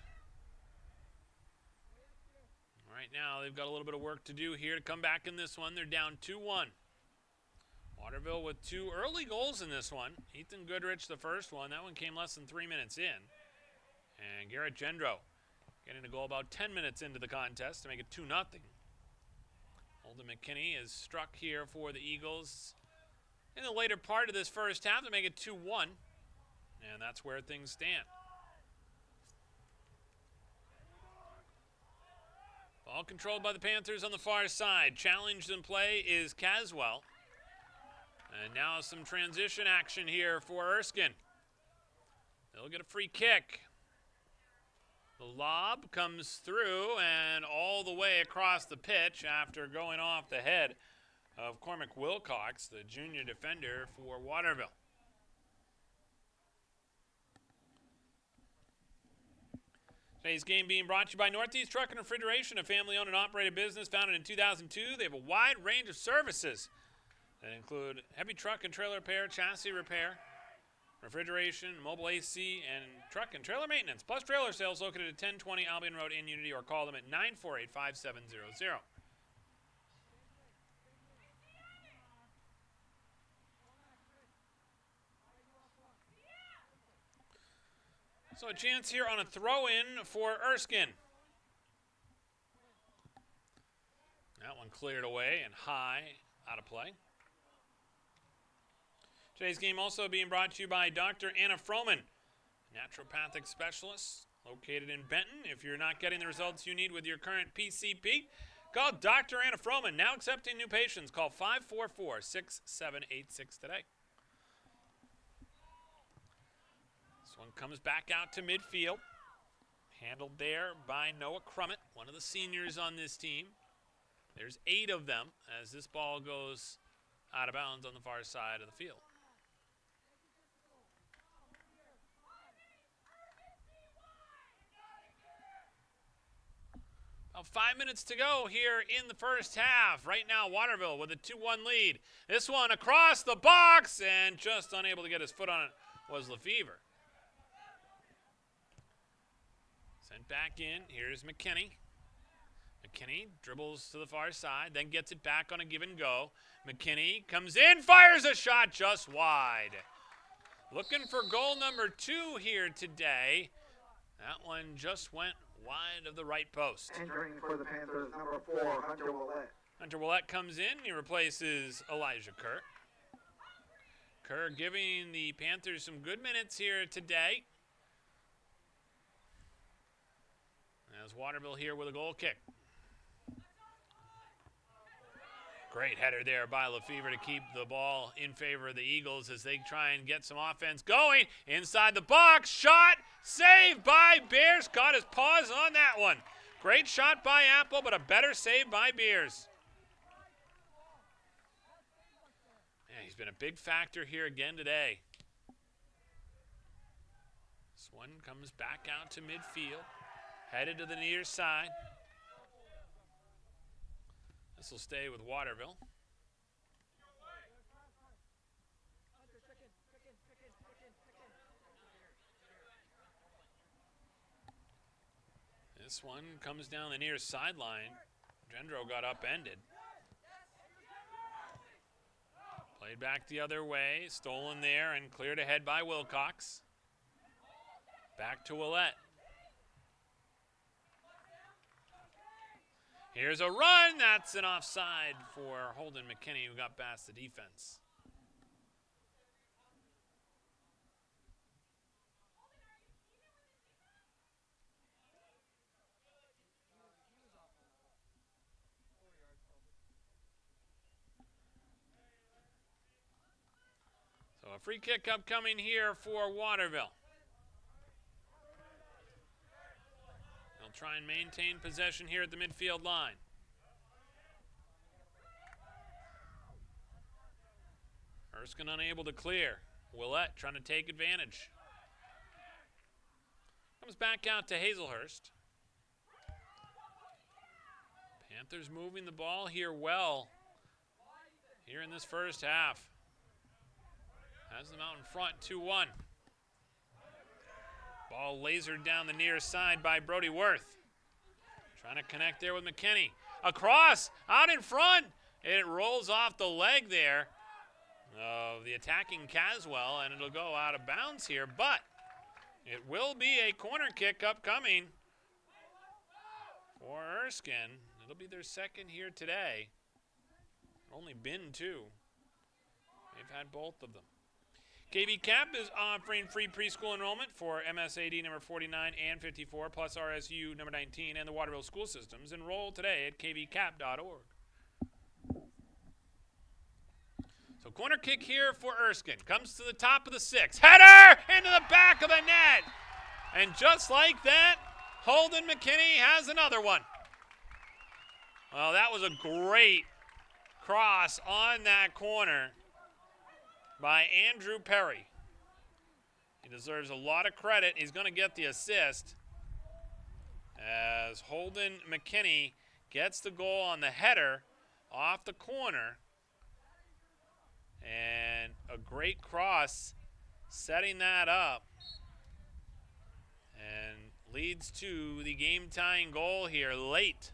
Right now, they've got a little bit of work to do here to come back in this one. They're down 2-1. Waterville with 2 early goals in this one. Ethan Goodrich, the first one. That one came less than 3 minutes in. And Garrett Gendro getting a goal about 10 minutes into the contest to make it 2-0. Holden McKinney is struck here for the Eagles in the later part of this first half to make it 2-1. And that's where things stand. Ball controlled by the Panthers on the far side. Challenged in play is Caswell. And now some transition action here for Erskine. They'll get a free kick. The lob comes through and all the way across the pitch after going off the head of Cormac Wilcox, the junior defender for Waterville. Today's game being brought to you by Northeast Truck and Refrigeration, a family-owned and operated business founded in 2002. They have a wide range of services that include heavy truck and trailer repair, chassis repair, refrigeration, mobile AC, and truck and trailer maintenance, plus trailer sales located at 1020 Albion Road in Unity, or call them at 948-5700. So a chance here on a throw-in for Erskine. That one cleared away and high, out of play. Today's game also being brought to you by Dr. Anna Froman, naturopathic specialist located in Benton. If you're not getting the results you need with your current PCP, call Dr. Anna Froman. Now accepting new patients. Call 544-6786 today. This one comes back out to midfield. Handled there by Noah Crummett, one of the seniors on this team. There's 8 of them as this ball goes out of bounds on the far side of the field. About 5 minutes to go here in the first half. Right now, Waterville with a 2-1 lead. This one across the box, and just unable to get his foot on it was Lefevre. Sent back in. Here's McKinney. McKinney dribbles to the far side, then gets it back on a give and go. McKinney comes in, fires a shot just wide. Looking for goal number 2 here today. That one just went wide of the right post. Entering for the Panthers, number 4, Hunter Willett. Hunter Willett comes in. He replaces Elijah Kerr. Kerr giving the Panthers some good minutes here today. As Waterville here with a goal kick. Great header there by Lefevre to keep the ball in favor of the Eagles as they try and get some offense going. Inside the box, shot, saved by Beers. Got his paws on that one. Great shot by Apple, but a better save by Beers. Man, he's been a big factor here again today. This one comes back out to midfield, headed to the near side. This will stay with Waterville. This one comes down the near sideline. Gendro got upended. Played back the other way, stolen there and cleared ahead by Wilcox. Back to Willett. Here's a run. That's an offside for Holden McKinney, who got past the defense. So a free kick upcoming here for Waterville. They'll try and maintain possession here at the midfield line. Erskine unable to clear. Willett trying to take advantage. Comes back out to Hazelhurst. Panthers moving the ball here well here in this first half. Has them out in front, 2-1. Ball lasered down the near side by Brody Worth. Trying to connect there with McKinney. Across, out in front. It rolls off the leg there of the attacking Caswell, and it'll go out of bounds here, but it will be a corner kick upcoming for Erskine. It'll be their second here today. Only been two. They've had both of them. KV Cap is offering free preschool enrollment for MSAD number 49 and 54, plus RSU number 19 and the Waterville school systems. Enroll today at kvcap.org. So corner kick here for Erskine. Comes to the top of the 6. Header into the back of the net. And just like that, Holden McKinney has another one. Well, that was a great cross on that corner by Andrew Perry. He deserves a lot of credit. He's going to get the assist as Holden McKinney gets the goal on the header off the corner. And a great cross setting that up and leads to the game-tying goal here late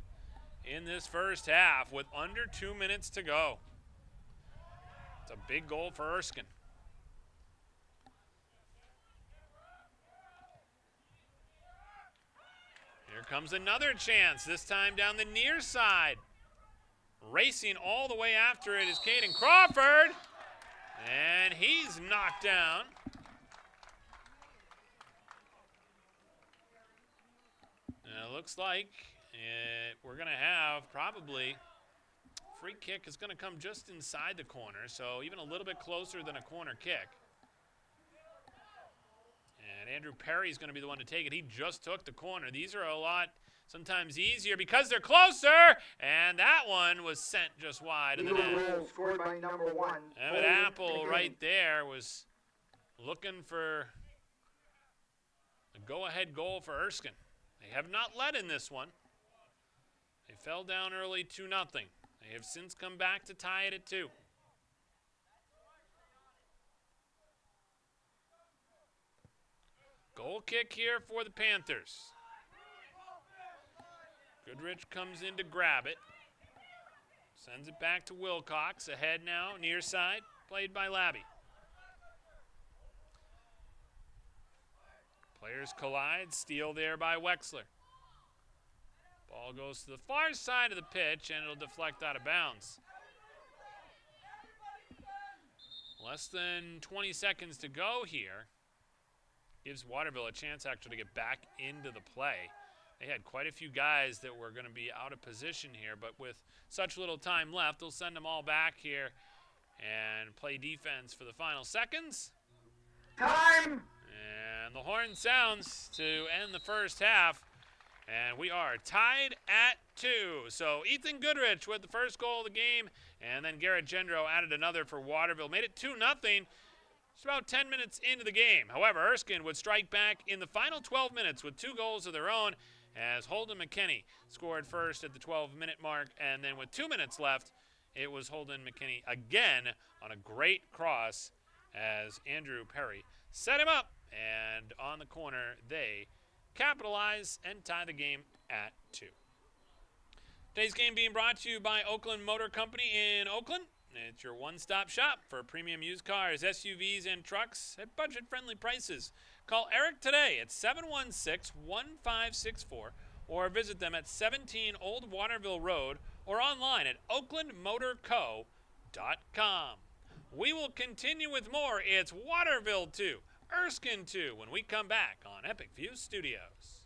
in this first half with under 2 minutes to go. It's a big goal for Erskine. Here comes another chance, this time down the near side. Racing all the way after it is Caden Crawford. And he's knocked down. And it looks like we're going to have probably free kick is going to come just inside the corner, so even a little bit closer than a corner kick. And Andrew Perry's going to be the one to take it. He just took the corner. These are a lot sometimes easier because they're closer, and that one was sent just wide of the net. Scored by number 1. Emmett Apple right there was looking for a go-ahead goal for Erskine. They have not led in this one. They fell down early 2-0. They have since come back to tie it at 2. Goal kick here for the Panthers. Goodrich comes in to grab it. Sends it back to Wilcox. Ahead now, near side, played by Labby. Players collide, steal there by Wexler. Ball goes to the far side of the pitch, and it'll deflect out of bounds. Less than 20 seconds to go here. Gives Waterville a chance actually to get back into the play. They had quite a few guys that were going to be out of position here, but with such little time left, they'll send them all back here and play defense for the final seconds. Time! And the horn sounds to end the first half, and we are tied at 2. So Ethan Goodrich with the first goal of the game, and then Garrett Gendro added another for Waterville. Made it 2-0. Just about 10 minutes into the game. However, Erskine would strike back in the final 12 minutes with 2 goals of their own, as Holden McKinney scored first at the 12-minute mark, and then with 2 minutes left, it was Holden McKinney again on a great cross as Andrew Perry set him up, and on the corner they capitalize and tie the game at 2. Today's game being brought to you by Oakland Motor Company in Oakland. It's your one-stop shop for premium used cars, SUVs, and trucks at budget-friendly prices. Call Eric today at 716-1564 or visit them at 17 Old Waterville Road or online at oaklandmotorco.com. We will continue with more. It's Waterville 2, Erskine 2 when we come back on Epic View Studios.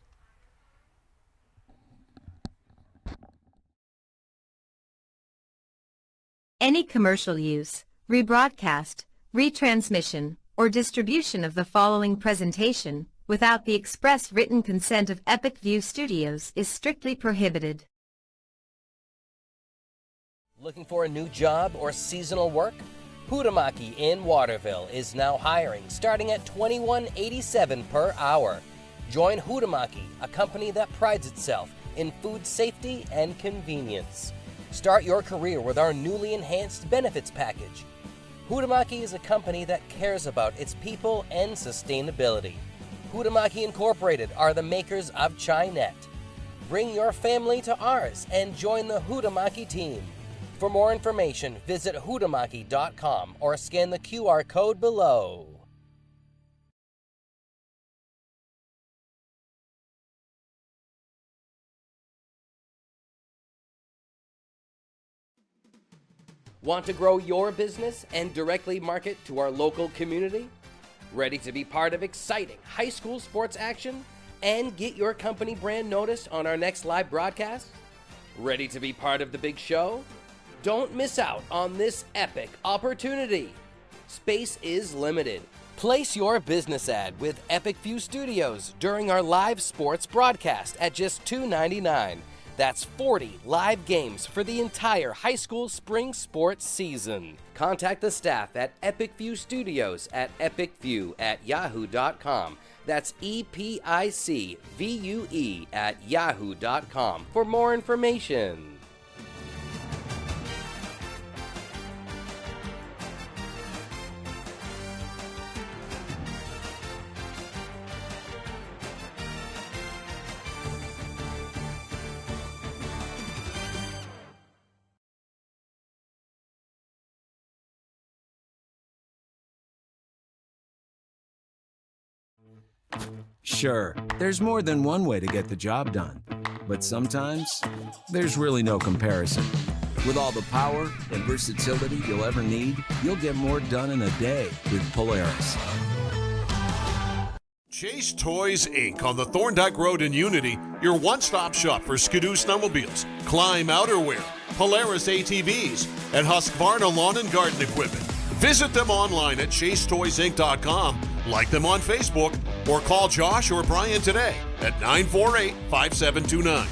Any commercial use, rebroadcast, retransmission, or distribution of the following presentation without the express written consent of Epic View Studios is strictly prohibited. Looking for a new job or seasonal work? Hutamaki in Waterville is now hiring, starting at $21.87 per hour. Join Hutamaki, a company that prides itself in food safety and convenience. Start your career with our newly enhanced benefits package. Hutamaki is a company that cares about its people and sustainability. Hutamaki Incorporated are the makers of Chinet. Bring your family to ours and join the Hutamaki team. For more information, visit hutamaki.com or scan the QR code below. Want to grow your business and directly market to our local community? Ready to be part of exciting high school sports action and get your company brand noticed on our next live broadcast? Ready to be part of the big show? Don't miss out on this epic opportunity. Space is limited. Place your business ad with Epic View Studios during our live sports broadcast at just $2.99. That's 40 live games for the entire high school spring sports season. Contact the staff at Epic View Studios at epicview@yahoo.com. That's EPICVUE@yahoo.com for more information. Sure, there's more than one way to get the job done, but sometimes there's really no comparison. With all the power and versatility you'll ever need, you'll get more done in a day with Polaris. Chase Toys Inc. on the Thorndike Road in Unity, your one-stop shop for Skidoo snowmobiles, Climb outerwear, Polaris ATVs, and Husqvarna lawn and garden equipment. Visit them online at chasetoysinc.com, like them on Facebook, or call Josh or Brian today at 948-5729.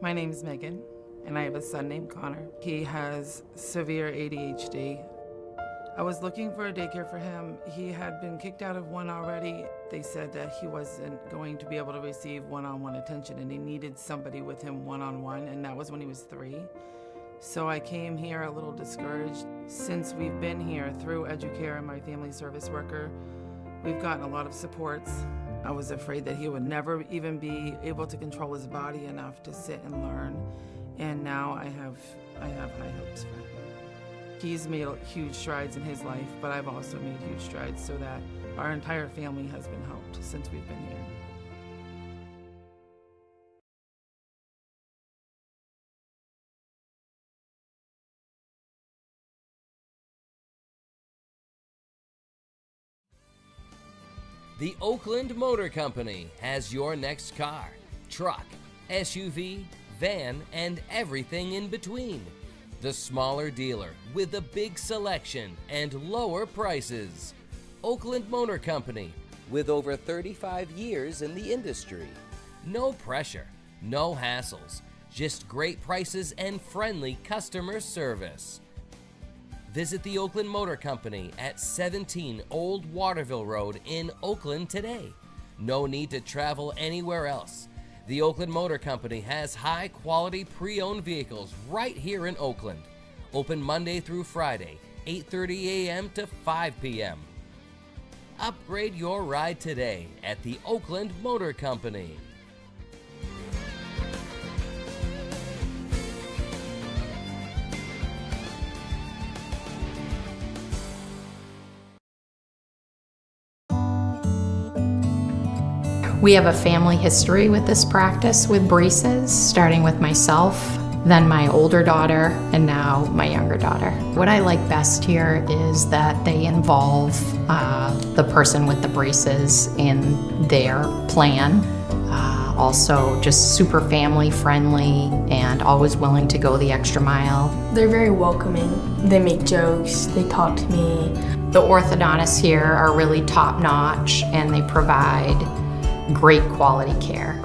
My name is Megan, and I have a son named Connor. He has severe ADHD. I was looking for a daycare for him. He had been kicked out of one already. They said that he wasn't going to be able to receive one-on-one attention, and he needed somebody with him one-on-one, and that was when he was 3. So I came here a little discouraged. Since we've been here through Educare and my family service worker, we've gotten a lot of supports. I was afraid that he would never even be able to control his body enough to sit and learn, and now I have high hopes for him. He's made huge strides in his life, but I've also made huge strides so that Our entire family has been helped since we've been here. The Oakland Motor Company has your next car, truck, SUV, van, and everything in between. The smaller dealer with a big selection and lower prices. Oakland Motor Company, with over 35 years in the industry. No pressure, no hassles, just great prices and friendly customer service. Visit the Oakland Motor Company at 17 Old Waterville Road in Oakland today. No need to travel anywhere else. The Oakland Motor Company has high-quality pre-owned vehicles right here in Oakland. Open Monday through Friday, 8:30 a.m. to 5 p.m. Upgrade your ride today at the Oakland Motor Company. We have a family history with this practice with braces, starting with myself, then my older daughter, and now my younger daughter. What I like best here is that they involve the person with the braces in their plan. Also just super family friendly and always willing to go the extra mile. They're very welcoming. They make jokes, they talk to me. The orthodontists here are really top notch and they provide great quality care.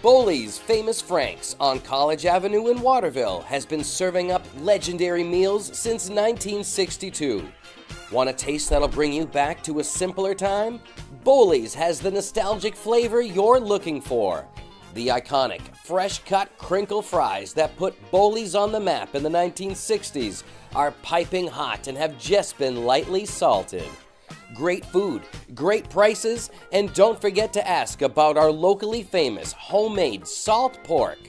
Boley's Famous Franks on College Avenue in Waterville has been serving up legendary meals since 1962. Want a taste that'll bring you back to a simpler time? Boley's has the nostalgic flavor you're looking for. The iconic, fresh-cut crinkle fries that put Boley's on the map in the 1960s are piping hot and have just been lightly salted. Great food, great prices, and don't forget to ask about our locally famous homemade salt pork.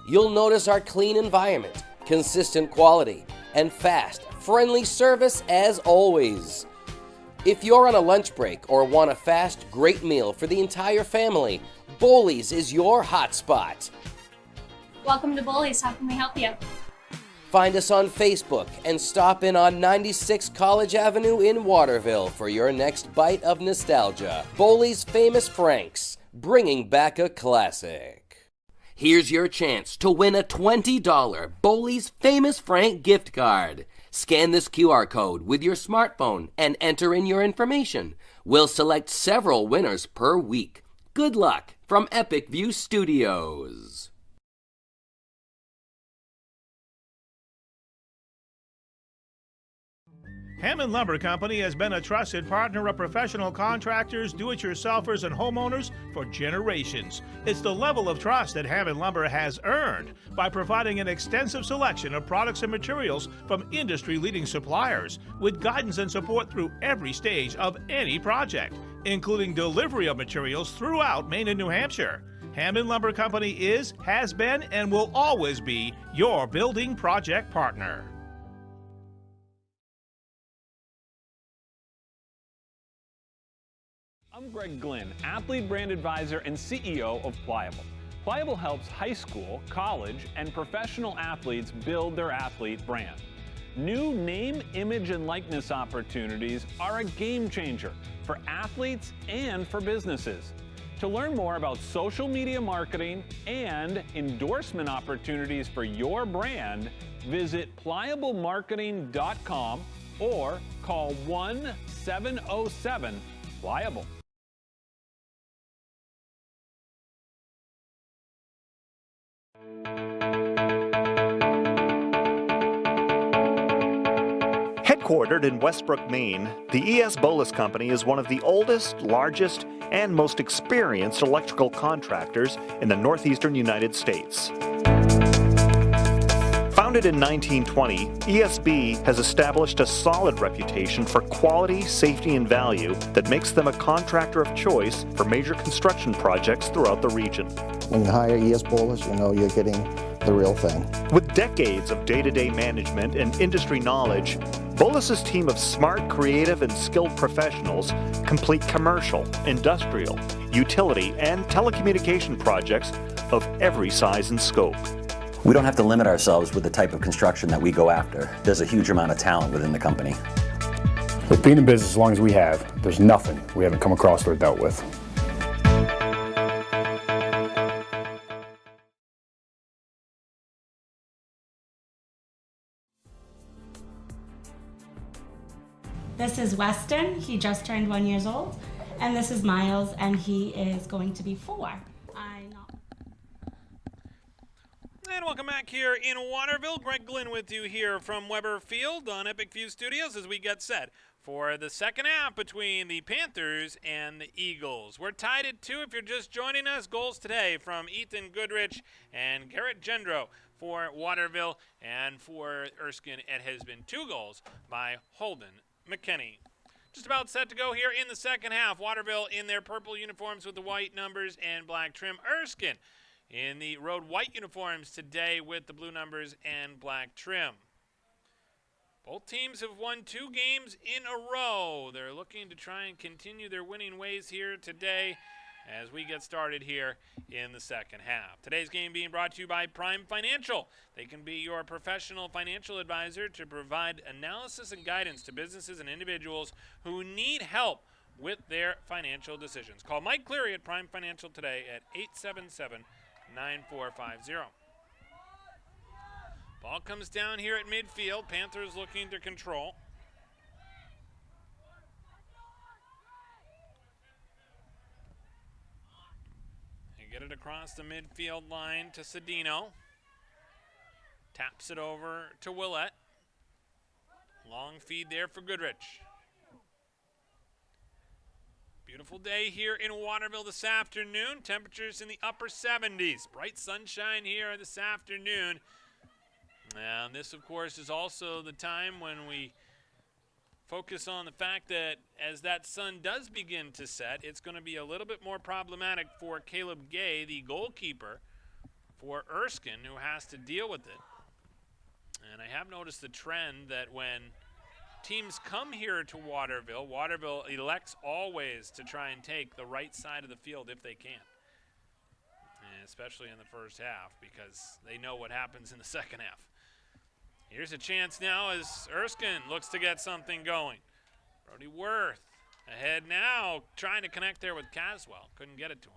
You'll notice our clean environment, consistent quality, and fast, friendly service as always. If you're on a lunch break or want a fast, great meal for the entire family, Boley's is your hotspot. Welcome to Boley's. How can we help you? Find us on Facebook and stop in on 96 College Avenue in Waterville for your next bite of nostalgia. Boley's Famous Franks, bringing back a classic. Here's your chance to win a $20 Boley's Famous Frank gift card. Scan this QR code with your smartphone and enter in your information. We'll select several winners per week. Good luck from Epic View Studios. Hammond Lumber Company has been a trusted partner of professional contractors, do-it-yourselfers, and homeowners for generations. It's the level of trust that Hammond Lumber has earned by providing an extensive selection of products and materials from industry-leading suppliers with guidance and support through every stage of any project, including delivery of materials throughout Maine and New Hampshire. Hammond Lumber Company is, has been, and will always be your building project partner. I'm Greg Glynn, Athlete Brand Advisor and CEO of Pliable. Pliable helps high school, college, and professional athletes build their athlete brand. New name, image, and likeness opportunities are a game changer for athletes and for businesses. To learn more about social media marketing and endorsement opportunities for your brand, visit pliablemarketing.com or call 1-707-PLIABLE. Headquartered in Westbrook, Maine, the ES Bolus Company is one of the oldest, largest, and most experienced electrical contractors in the northeastern United States. Founded Founded in 1920, ESB has established a solid reputation for quality, safety, and value that makes them a contractor of choice for major construction projects throughout the region. When you hire ES Bolus, you know you're getting the real thing. With decades of day-to-day management and industry knowledge, Bolus's team of smart, creative, and skilled professionals complete commercial, industrial, utility, and telecommunication projects of every size and scope. We don't have to limit ourselves with the type of construction that we go after. There's a huge amount of talent within the company. With being in business as long as we have, there's nothing we haven't come across or dealt with. This is Weston, he just turned 1 year old, and this is Miles, and he is going to be 4. And welcome back here in Waterville. Greg Glynn with you here from Weber Field on Epic View Studios as we get set for the second half between the Panthers and the Eagles. We're tied at 2 if you're just joining us. Goals today from Ethan Goodrich and Garrett Gendro for Waterville, and for Erskine it has been 2 goals by Holden McKinney. Just about set to go here in the second half. Waterville in their purple uniforms with the white numbers and black trim. Erskine in the road white uniforms today with the blue numbers and black trim. Both teams have won 2 games in a row. They're looking to try and continue their winning ways here today as we get started here in the second half. Today's game being brought to you by Prime Financial. They can be your professional financial advisor to provide analysis and guidance to businesses and individuals who need help with their financial decisions. Call Mike Cleary at Prime Financial today at 877-9450. Ball comes down here at midfield. Panthers looking to control. They get it across the midfield line to Cedino. Taps it over to Willett. Long feed there for Goodrich. Beautiful day here in Waterville this afternoon. Temperatures in the upper 70s. Bright sunshine here this afternoon. And this, of course, is also the time when we focus on the fact that as that sun does begin to set, it's going to be a little bit more problematic for Caleb Gay, the goalkeeper for Erskine, who has to deal with it. And I have noticed the trend that when teams come here to Waterville, Waterville elects always to try and take the right side of the field if they can. And especially in the first half, because they know what happens in the second half. Here's a chance now as Erskine looks to get something going. Brody Worth ahead now, trying to connect there with Caswell. Couldn't get it to him.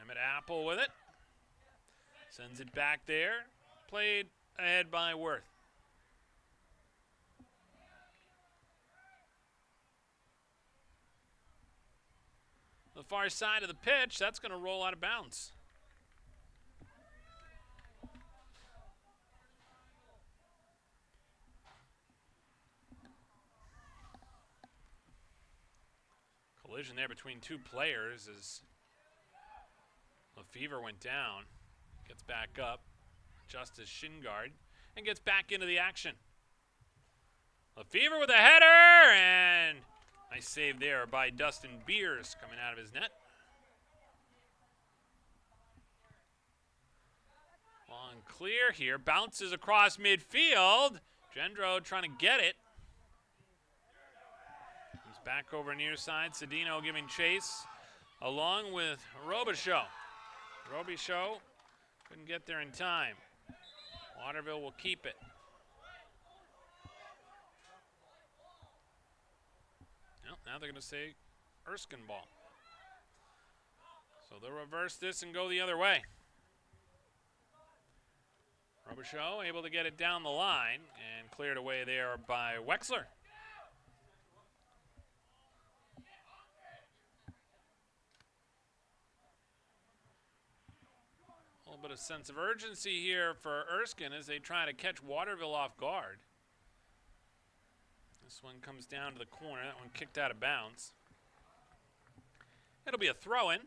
Emmett Apple with it. Sends it back there. Played ahead by Worth. The far side of the pitch, that's going to roll out of bounds. Collision there between 2 players as Lefevre went down. Gets back up, Justice Shingard, and gets back into the action. Lefevre with a header, and nice save there by Dustin Beers coming out of his net. Long clear here, bounces across midfield. Gendro trying to get it. He's back over near side. Cedino giving chase along with Robichaud. Robichaud couldn't get there in time. Waterville will keep it. Now they're going to say Erskine ball. So they'll reverse this and go the other way. Robichaud able to get it down the line and cleared away there by Wexler. A little bit of sense of urgency here for Erskine as they try to catch Waterville off guard. This one comes down to the corner. That one kicked out of bounds. It'll be a throw-in.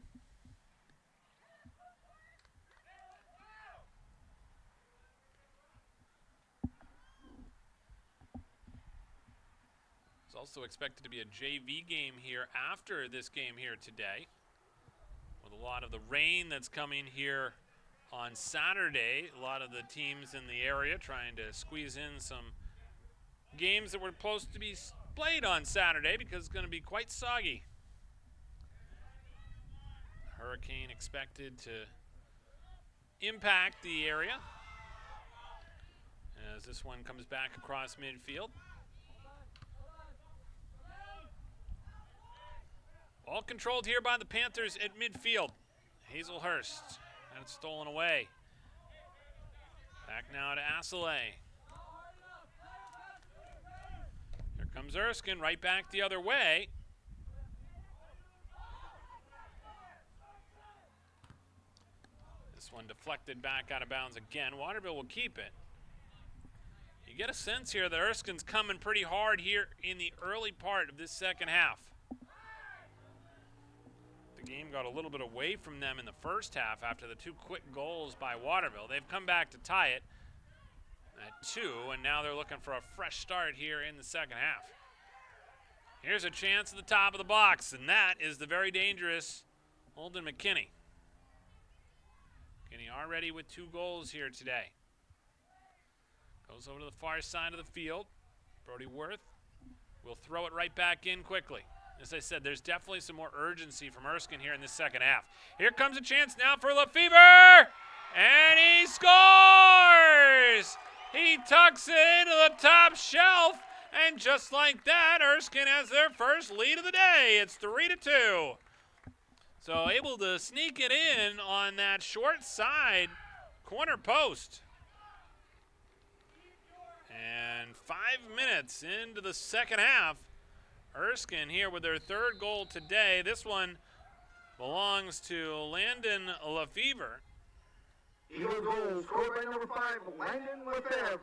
also expected to be a JV game here after this game here today, with a lot of the rain that's coming here on Saturday. A lot of the teams in the area trying to squeeze in some games that were supposed to be played on Saturday because it's going to be quite soggy. Hurricane expected to impact the area as this one comes back across midfield. All controlled here by the Panthers at midfield. Hazelhurst, and it's stolen away. Back now to Asselay. Here comes Erskine, right back the other way. This one deflected back out of bounds again. Waterville will keep it. You get a sense here that Erskine's coming pretty hard here in the early part of this second half. The game got a little bit away from them in the first half after the 2 quick goals by Waterville. They've come back to tie it at 2, and now they're looking for a fresh start here in the second half. Here's a chance at the top of the box, and that is the very dangerous Holden McKinney. McKinney already with 2 goals here today. Goes over to the far side of the field. Brody Worth will throw it right back in quickly. As I said, there's definitely some more urgency from Erskine here in this second half. Here comes a chance now for Lefevre, and he scores! He tucks it into the top shelf, and just like that, Erskine has their first lead of the day. It's 3-2. So able to sneak it in on that short side corner post. And 5 minutes into the second half, Erskine here with their 3rd goal today. This one belongs to Landon Lefevre. Eagles goal scored by number 5, Landon Lefevre.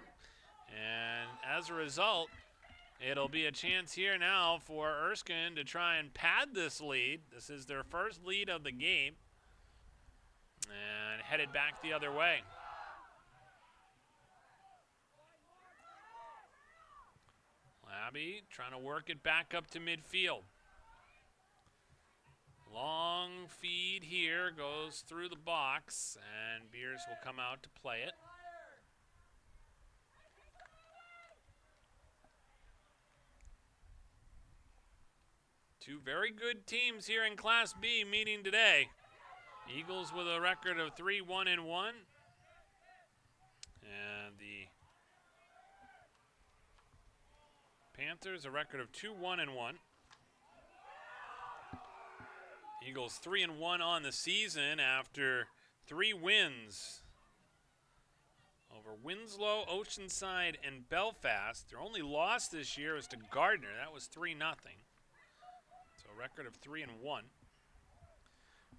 And as a result, it'll be a chance here now for Erskine to try and pad this lead. This is their first lead of the game. And headed back the other way. Labby trying to work it back up to midfield. Long feed here, goes through the box, and Beers will come out to play it. Two very good teams here in Class B meeting today. Eagles with a record of 3-1-1. And the Panthers a record of 2-1-1. Eagles 3-1 on the season after 3 wins over Winslow, Oceanside, and Belfast. Their only loss this year was to Gardner. That was 3-0. So a record of 3-1.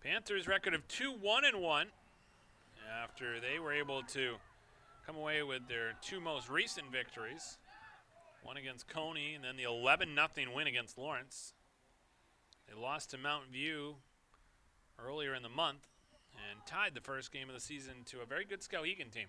Panthers record of 2-1-1 after they were able to come away with their 2 most recent victories. One against Coney and then the 11-0 win against Lawrence. They lost to Mountain View earlier in the month and tied the first game of the season to a very good Skowhegan team.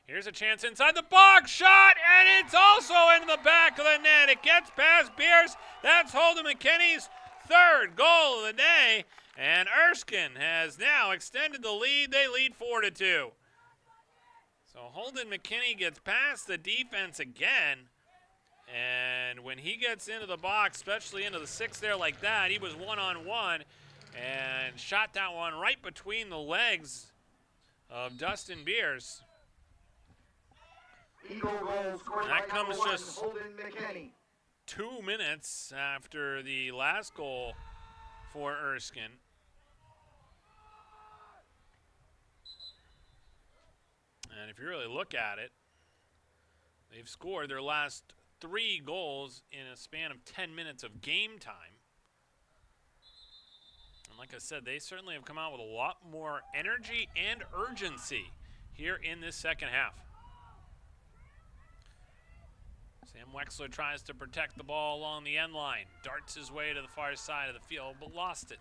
Here's a chance inside the box, shot, and it's also into the back of the net. It gets past Beers. That's Holden McKinney's 3rd goal of the day, and Erskine has now extended the lead. They lead 4-2. So Holden McKinney gets past the defense again, and when he gets into the box, especially into the 6 there like that, he was one-on-one and shot that one right between the legs of Dustin Beers. Eagle goal scored And that by number comes 1, just Holden McKinney. 2 minutes after the last goal for Erskine. And if you really look at it, they've scored their last 3 goals in a span of 10 minutes of game time. And like I said, they certainly have come out with a lot more energy and urgency here in this second half. Sam Wexler tries to protect the ball along the end line, darts his way to the far side of the field, but lost it.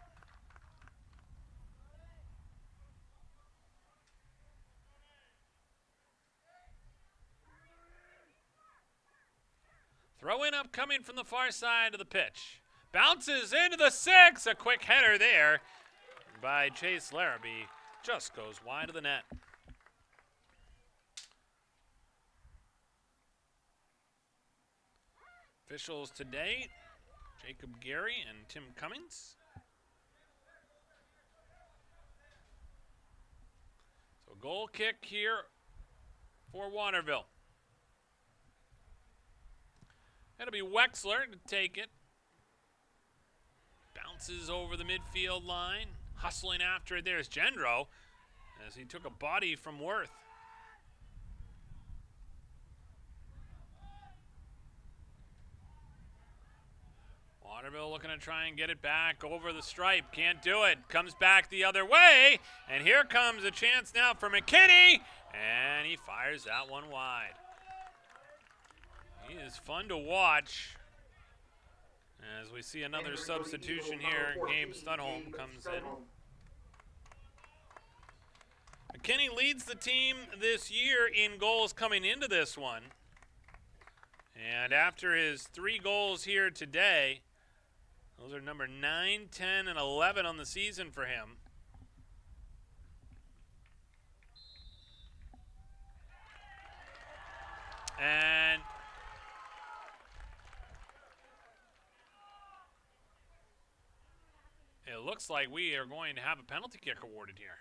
Throw in upcoming from the far side of the pitch. Bounces into the 6. A quick header there by Chase Larrabee. Just goes wide of the net. Officials today, Jacob Gary and Tim Cummings. So goal kick here for Waterville. It'll be Wexler to take it. Bounces over the midfield line. Hustling after it. There's Gendro as he took a body from Worth. Waterville looking to try and get it back over the stripe. Can't do it. Comes back the other way. And here comes a chance now for McKinney. And he fires that one wide. He is fun to watch. As we see another substitution here, Gabe Studholm comes in. McKinney leads the team this year in goals coming into this one. And after his 3 goals here today, those are number 9, 10, and 11 on the season for him. And it looks like we are going to have a penalty kick awarded here.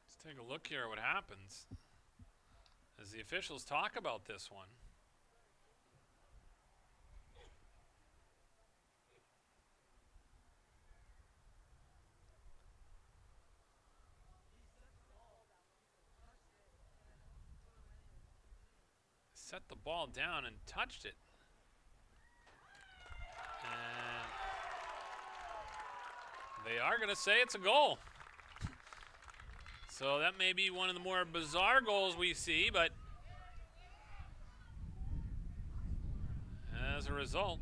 Let's take a look here at what happens as the officials talk about this one. Set the ball down and touched it. And they are going to say it's a goal. So that may be one of the more bizarre goals we see, but as a result,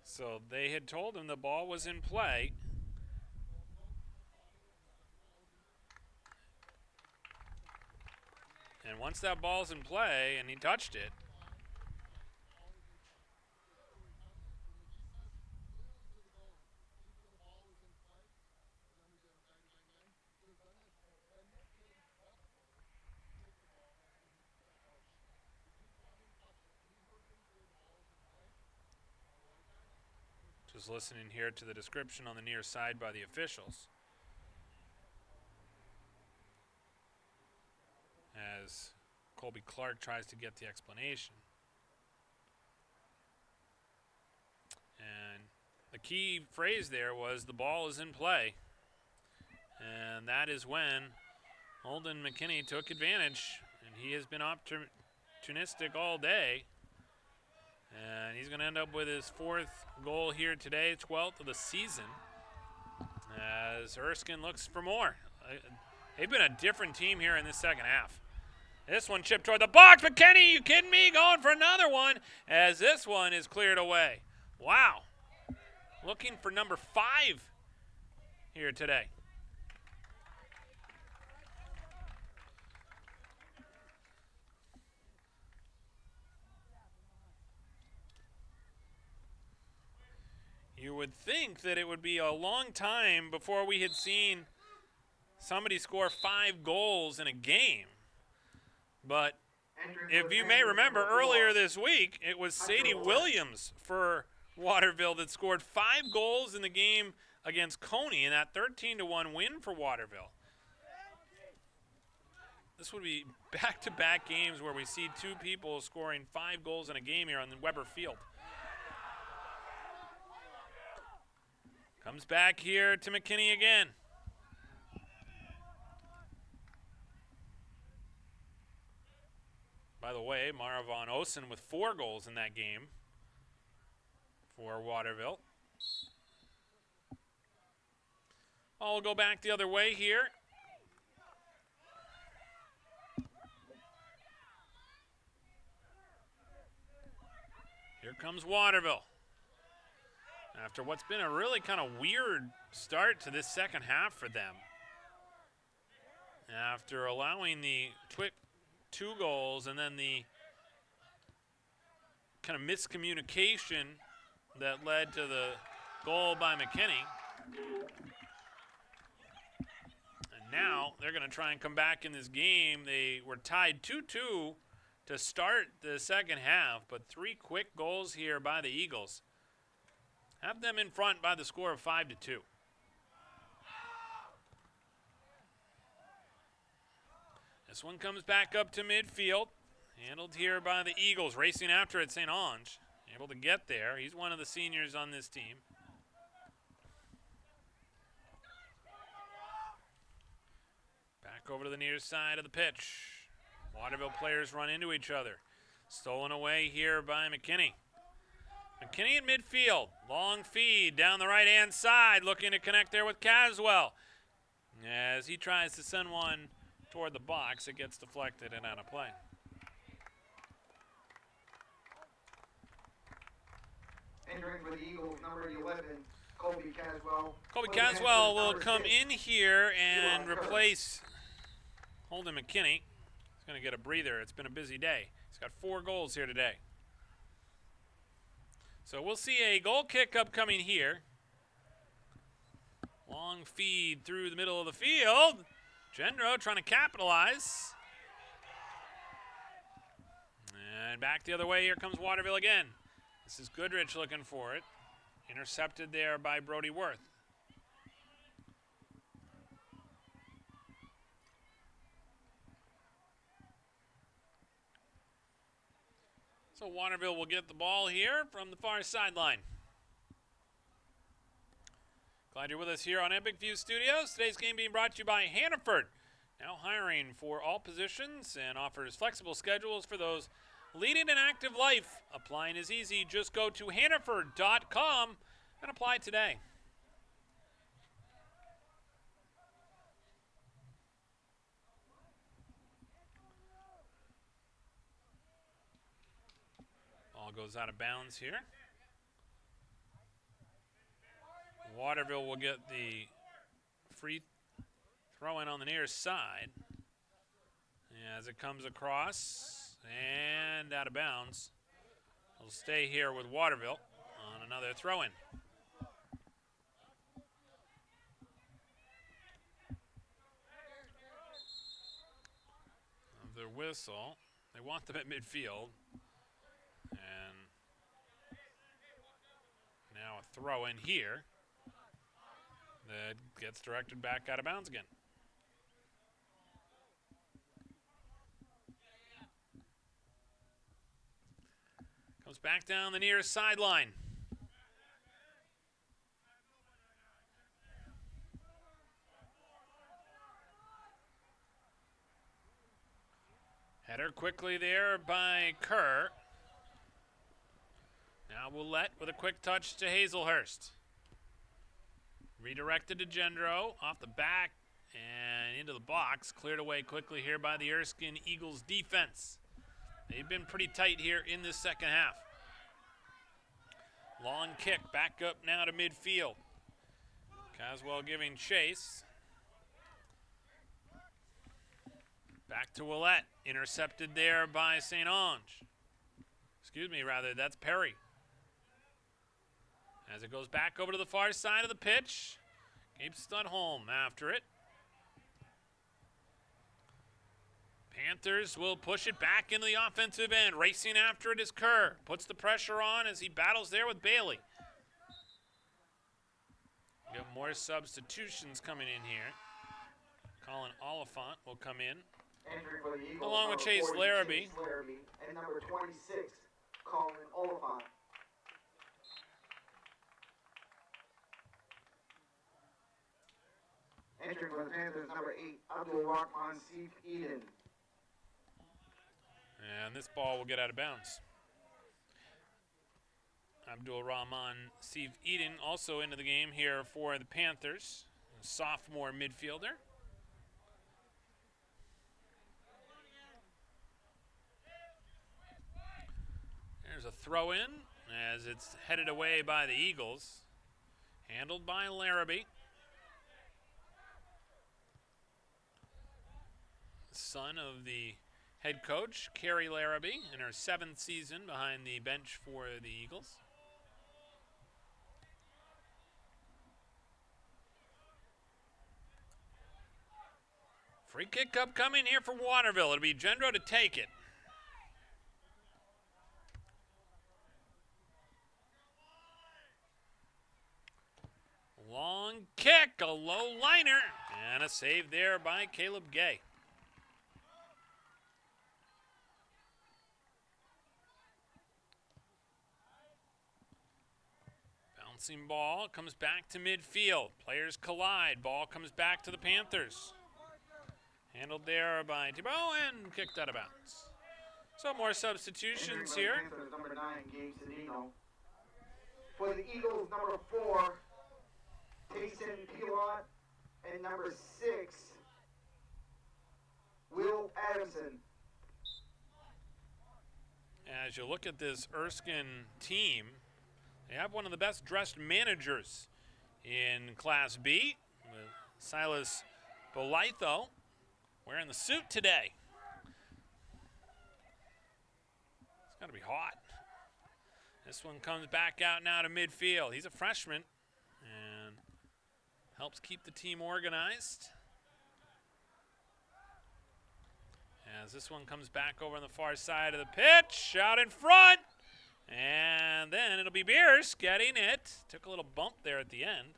so they had told him the ball was in play. And once that ball's in play and he touched it, just listening here to the description on the near side by the officials. As Colby Clark tries to get the explanation. And the key phrase there was the ball is in play. And that is when Holden McKinney took advantage. And he has been opportunistic all day. And he's going to end up with his 4th goal here today, 12th of the season. As Erskine looks for more. They've been a different team here in this second half. This one chipped toward the box. McKinney, you kidding me? Going for another one as this one is cleared away. Wow. Looking for number 5 here today. You would think that it would be a long time before we had seen somebody score 5 goals in a game. But if you may remember earlier this week, it was Sadie Williams for Waterville that scored 5 goals in the game against Coney in that 13-1 win for Waterville. This would be back-to-back games where we see 2 people scoring 5 goals in a game here on the Weber Field. Comes back here to McKinney again. By the way, Mara Von Osen with 4 goals in that game for Waterville. I'll go back the other way here. Here comes Waterville. After what's been a really kind of weird start to this second half for them. After allowing the quick 2 goals and then the kind of miscommunication that led to the goal by McKinney. And now they're going to try and come back in this game. They were tied 2-2 to start the second half, but 3 quick goals here by the Eagles have them in front by the score of 5-2. This one comes back up to midfield. Handled here by the Eagles, racing after it, St. Ange. Able to get there. He's one of the seniors on this team. Back over to the near side of the pitch. Waterville players run into each other. Stolen away here by McKinney. McKinney in midfield. Long feed down the right-hand side, looking to connect there with Caswell. As he tries to send one toward the box, it gets deflected and out of play. Entering for the Eagles, number 11, Colby Caswell. Colby Caswell will come in here and replace Holden McKinney. He's going to get a breather. It's been a busy day. He's got 4 goals here today. So we'll see a goal kick upcoming here. Long feed through the middle of the field. Gendro trying to capitalize. And back the other way, here comes Waterville again. This is Goodrich looking for it. Intercepted there by Brody Worth. So Waterville will get the ball here from the far sideline. Glad you're with us here on Epic View Studios. Today's game being brought to you by Hannaford. Now hiring for all positions and offers flexible schedules for those leading an active life. Applying is easy. Just go to hannaford.com and apply today. Ball goes out of bounds here. Waterville will get the free throw in on the near side as it comes across and out of bounds. We'll stay here with Waterville on another throw in. Their whistle. They want them at midfield. And now a throw in here that gets directed back out of bounds again. Comes back down the near sideline. Header quickly there by Kerr. Now Willett with a quick touch to Hazelhurst. Redirected to Gendro, off the back and into the box. Cleared away quickly here by the Erskine Eagles defense. They've been pretty tight here in this second half. Long kick back up now to midfield. Caswell giving chase. Back to Willett. Intercepted there by St. Ange. Excuse me, rather, that's Perry. As it goes back over to the far side of the pitch. Gabe Studholm after it. Panthers will push it back into the offensive end. Racing after it is Kerr. Puts the pressure on as he battles there with Bailey. We got more substitutions coming in here. Colin Oliphant will come in. Along with Chase Larrabee. And number 26, Colin Oliphant. Entering for the Panthers, number 8, Abdul Rahman Seif Eden. And this ball will get out of bounds. Abdul Rahman Steve Eden also into the game here for the Panthers, a sophomore midfielder. There's a throw in as it's headed away by the Eagles. Handled by Larrabee. Son of the head coach, Carrie Larrabee, in her 7th season behind the bench for the Eagles. Free kick upcoming here for Waterville. It'll be Gendro to take it. Long kick, a low liner, and a save there by Caleb Gay. Bouncing ball comes back to midfield. Players collide. Ball comes back to the Panthers. Handled there by Thibault and kicked out of bounds. So more substitutions here. Panthers, number 9, Gabe Cedino. For the Eagles, number 4, Tayson Pilot, and number 6, Will Adamson. As you look at this Erskine team, they have one of the best dressed managers in Class B, with Silas Bolitho wearing the suit today. It's got to be hot. This one comes back out now to midfield. He's a freshman and helps keep the team organized. As this one comes back over on the far side of the pitch, out in front. And then it'll be Bierce getting it. Took a little bump there at the end.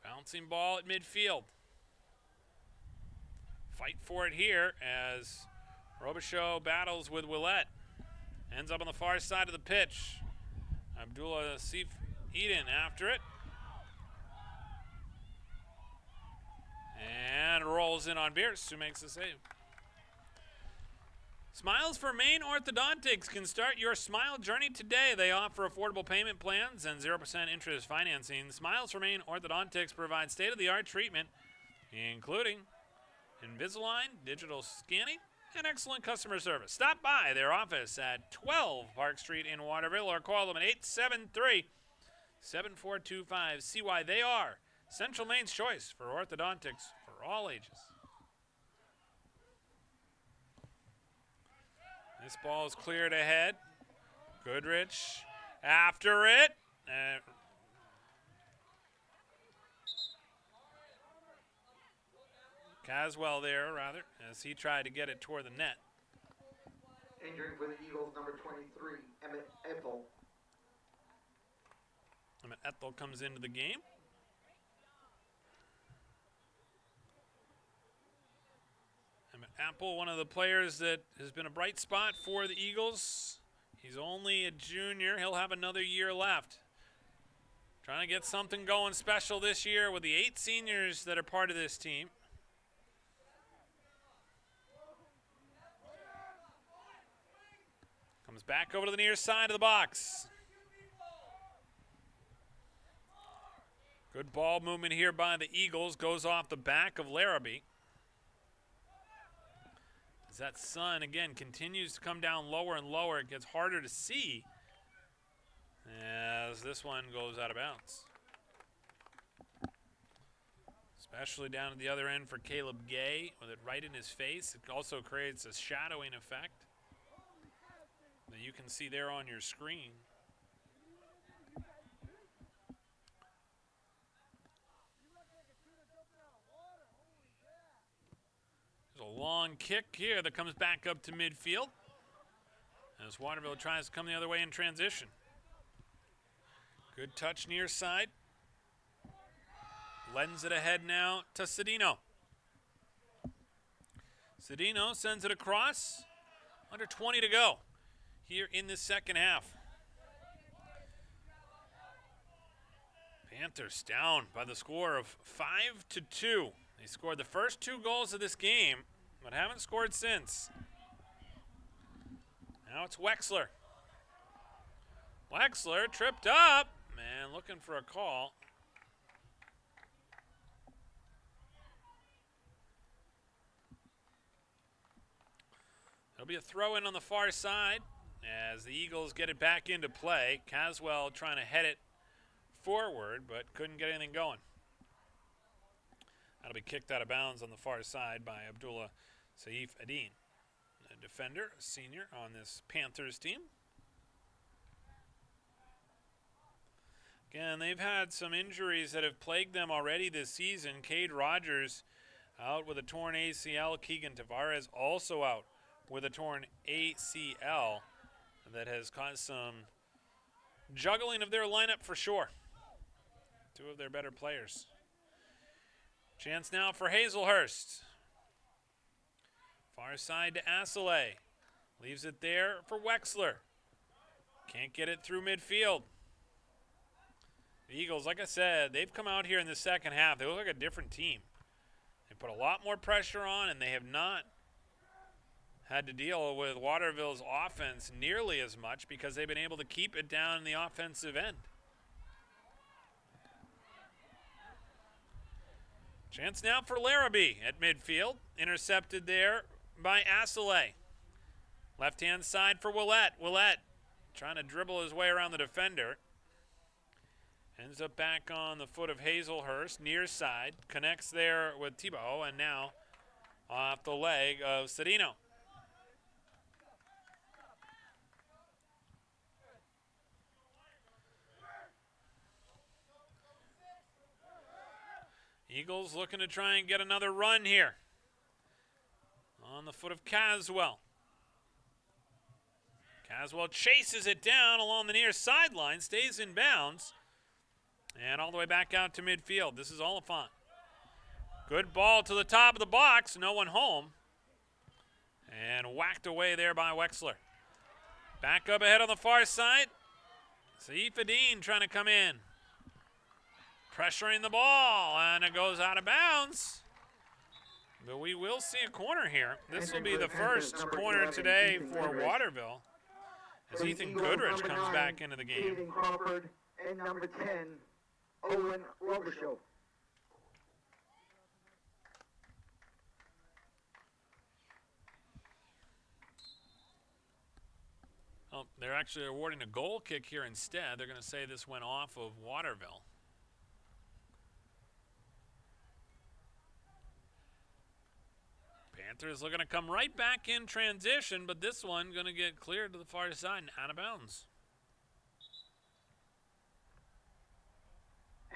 Bouncing ball at midfield. Fight for it here as Robichaud battles with Willette. Ends up on the far side of the pitch. Abdullah Sif Eden after it. And rolls in on Bierce, who makes the save. Smiles for Maine Orthodontics can start your smile journey today. They offer affordable payment plans and 0% interest financing. Smiles for Maine Orthodontics provides state-of-the-art treatment, including Invisalign, digital scanning, and excellent customer service. Stop by their office at 12 Park Street in Waterville or call them at 873-7425. See why they are Central Maine's choice for orthodontics for all ages. This ball is cleared ahead. Goodrich after it. Caswell there, rather, as he tried to get it toward the net. Entering for the Eagles, number 23, Emmett Ethel. Emmett Ethel comes into the game. Emmett Apple, one of the players that has been a bright spot for the Eagles. He's only a junior. He'll have another year left. Trying to get something going special this year with the 8 seniors that are part of this team. Comes back over to the near side of the box. Good ball movement here by the Eagles. Goes off the back of Larrabee. As that sun, again, continues to come down lower and lower. It gets harder to see as this one goes out of bounds. Especially down at the other end for Caleb Gay with it right in his face. It also creates a shadowing effect that you can see there on your screen. There's a long kick here that comes back up to midfield as Waterville tries to come the other way in transition. Good touch near side. Lends it ahead now to Cedino. Cedino sends it across. Under 20 to go here in the second half. Panthers down by the score of 5-2. They scored the first 2 goals of this game, but haven't scored since. Now it's Wexler. Wexler tripped up. Man, looking for a call. There'll be a throw in on the far side as the Eagles get it back into play. Caswell trying to head it forward, but couldn't get anything going. That'll be kicked out of bounds on the far side by Abdullah Saif Adin, a defender, a senior on this Panthers team. Again, they've had some injuries that have plagued them already this season. Cade Rogers out with a torn ACL. Keegan Tavares also out with a torn ACL. That has caused some juggling of their lineup for sure. 2 of their better players. Chance now for Hazelhurst. Far side to Asselay. Leaves it there for Wexler. Can't get it through midfield. The Eagles, like I said, they've come out here in the second half. They look like a different team. They put a lot more pressure on, and they have not had to deal with Waterville's offense nearly as much because they've been able to keep it down in the offensive end. Chance now for Larrabee at midfield. Intercepted there by Asselay. Left-hand side for Willett. Willett trying to dribble his way around the defender. Ends up back on the foot of Hazelhurst, near side. Connects there with Thibault, and now off the leg of Cedino. Eagles looking to try and get another run here. On the foot of Caswell. Caswell chases it down along the near sideline, stays in bounds, and all the way back out to midfield. This is Oliphant. Good ball to the top of the box, no one home. And whacked away there by Wexler. Back up ahead on the far side. Saif Adin trying to come in. Pressuring the ball, and it goes out of bounds. But we will see a corner here. This will be the first corner today for Waterville as Ethan Goodrich comes back into the game. Caden Crawford and number 10, Owen Robichaud. Oh, they're actually awarding a goal kick here instead. They're going to say this went off of Waterville. Panthers looking to come right back in transition, but this one going to get cleared to the far side and out of bounds.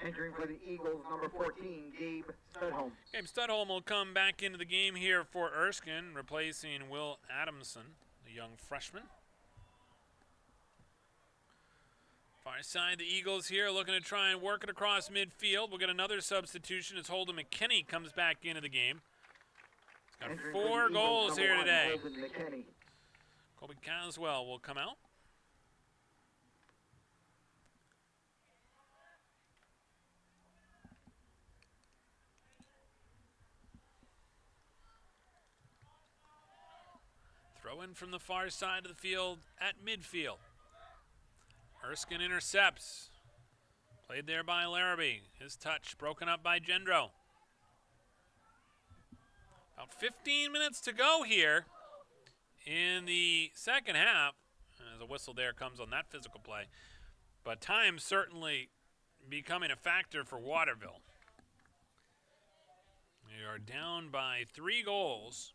Entering for the Eagles, number 14, Gabe Studholm. Gabe Studholm will come back into the game here for Erskine, replacing Will Adamson, the young freshman. Far side, the Eagles here looking to try and work it across midfield. We'll get another substitution as Holden McKinney comes back into the game. Got 4 goals here today. Colby Caswell will come out. Throw in from the far side of the field at midfield. Erskine intercepts. Played there by Larrabee. His touch broken up by Gendro. About 15 minutes to go here in the second half. As a whistle there comes on that physical play. But time certainly becoming a factor for Waterville. They are down by 3 goals.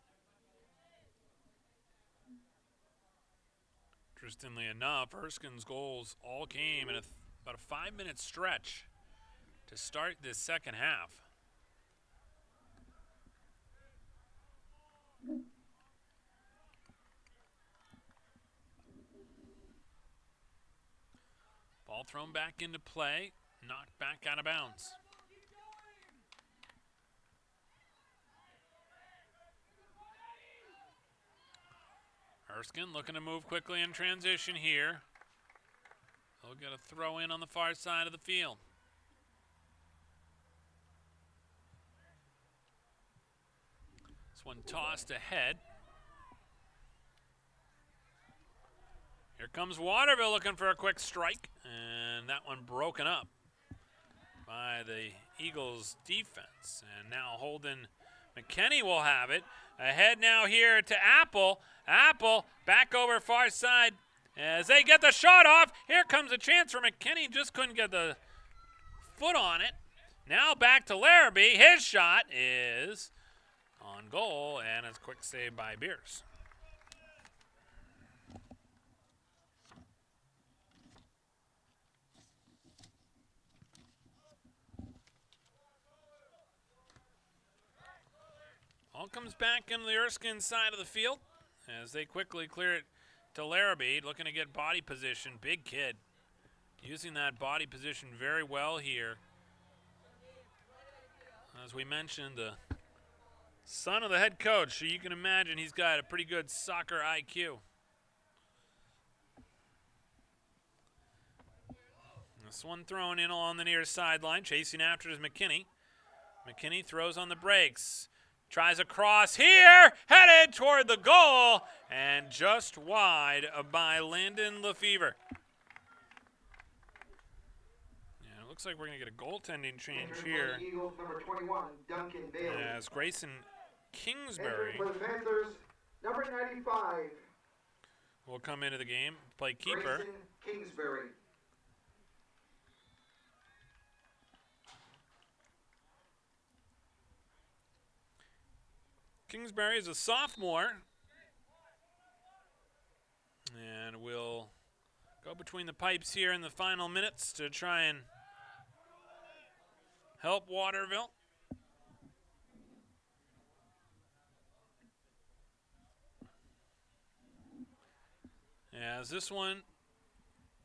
Interestingly enough, Erskine's goals all came in about a 5-minute stretch to start this second half. Ball thrown back into play, knocked back out of bounds. Erskine looking to move quickly in transition here. They'll get a throw in on the far side of the field. This one tossed ahead. Here comes Waterville looking for a quick strike, and that one broken up by the Eagles defense. And now Holden McKinney will have it. Ahead now here to Apple. Apple back over far side as they get the shot off. Here comes a chance for McKinney. Just couldn't get the foot on it. Now back to Larrabee. His shot is on goal, and it's a quick save by Beers. All comes back into the Erskine side of the field as they quickly clear it to Larrabee, looking to get body position. Big kid, using that body position very well here. As we mentioned, the son of the head coach, so you can imagine he's got a pretty good soccer IQ. This one thrown in along the near sideline. Chasing after is McKinney. McKinney throws on the brakes. Tries a cross here, headed toward the goal, and just wide by Landon Lefevre. Yeah, it looks like we're going to get a goaltending change here. Eagles, number 21, Duncan Bailey. As Grayson Kingsbury For the Panthers, number 95. will come into the game, play keeper. Grayson Kingsbury. Kingsbury is a sophomore and will go between the pipes here in the final minutes to try and help Waterville. As this one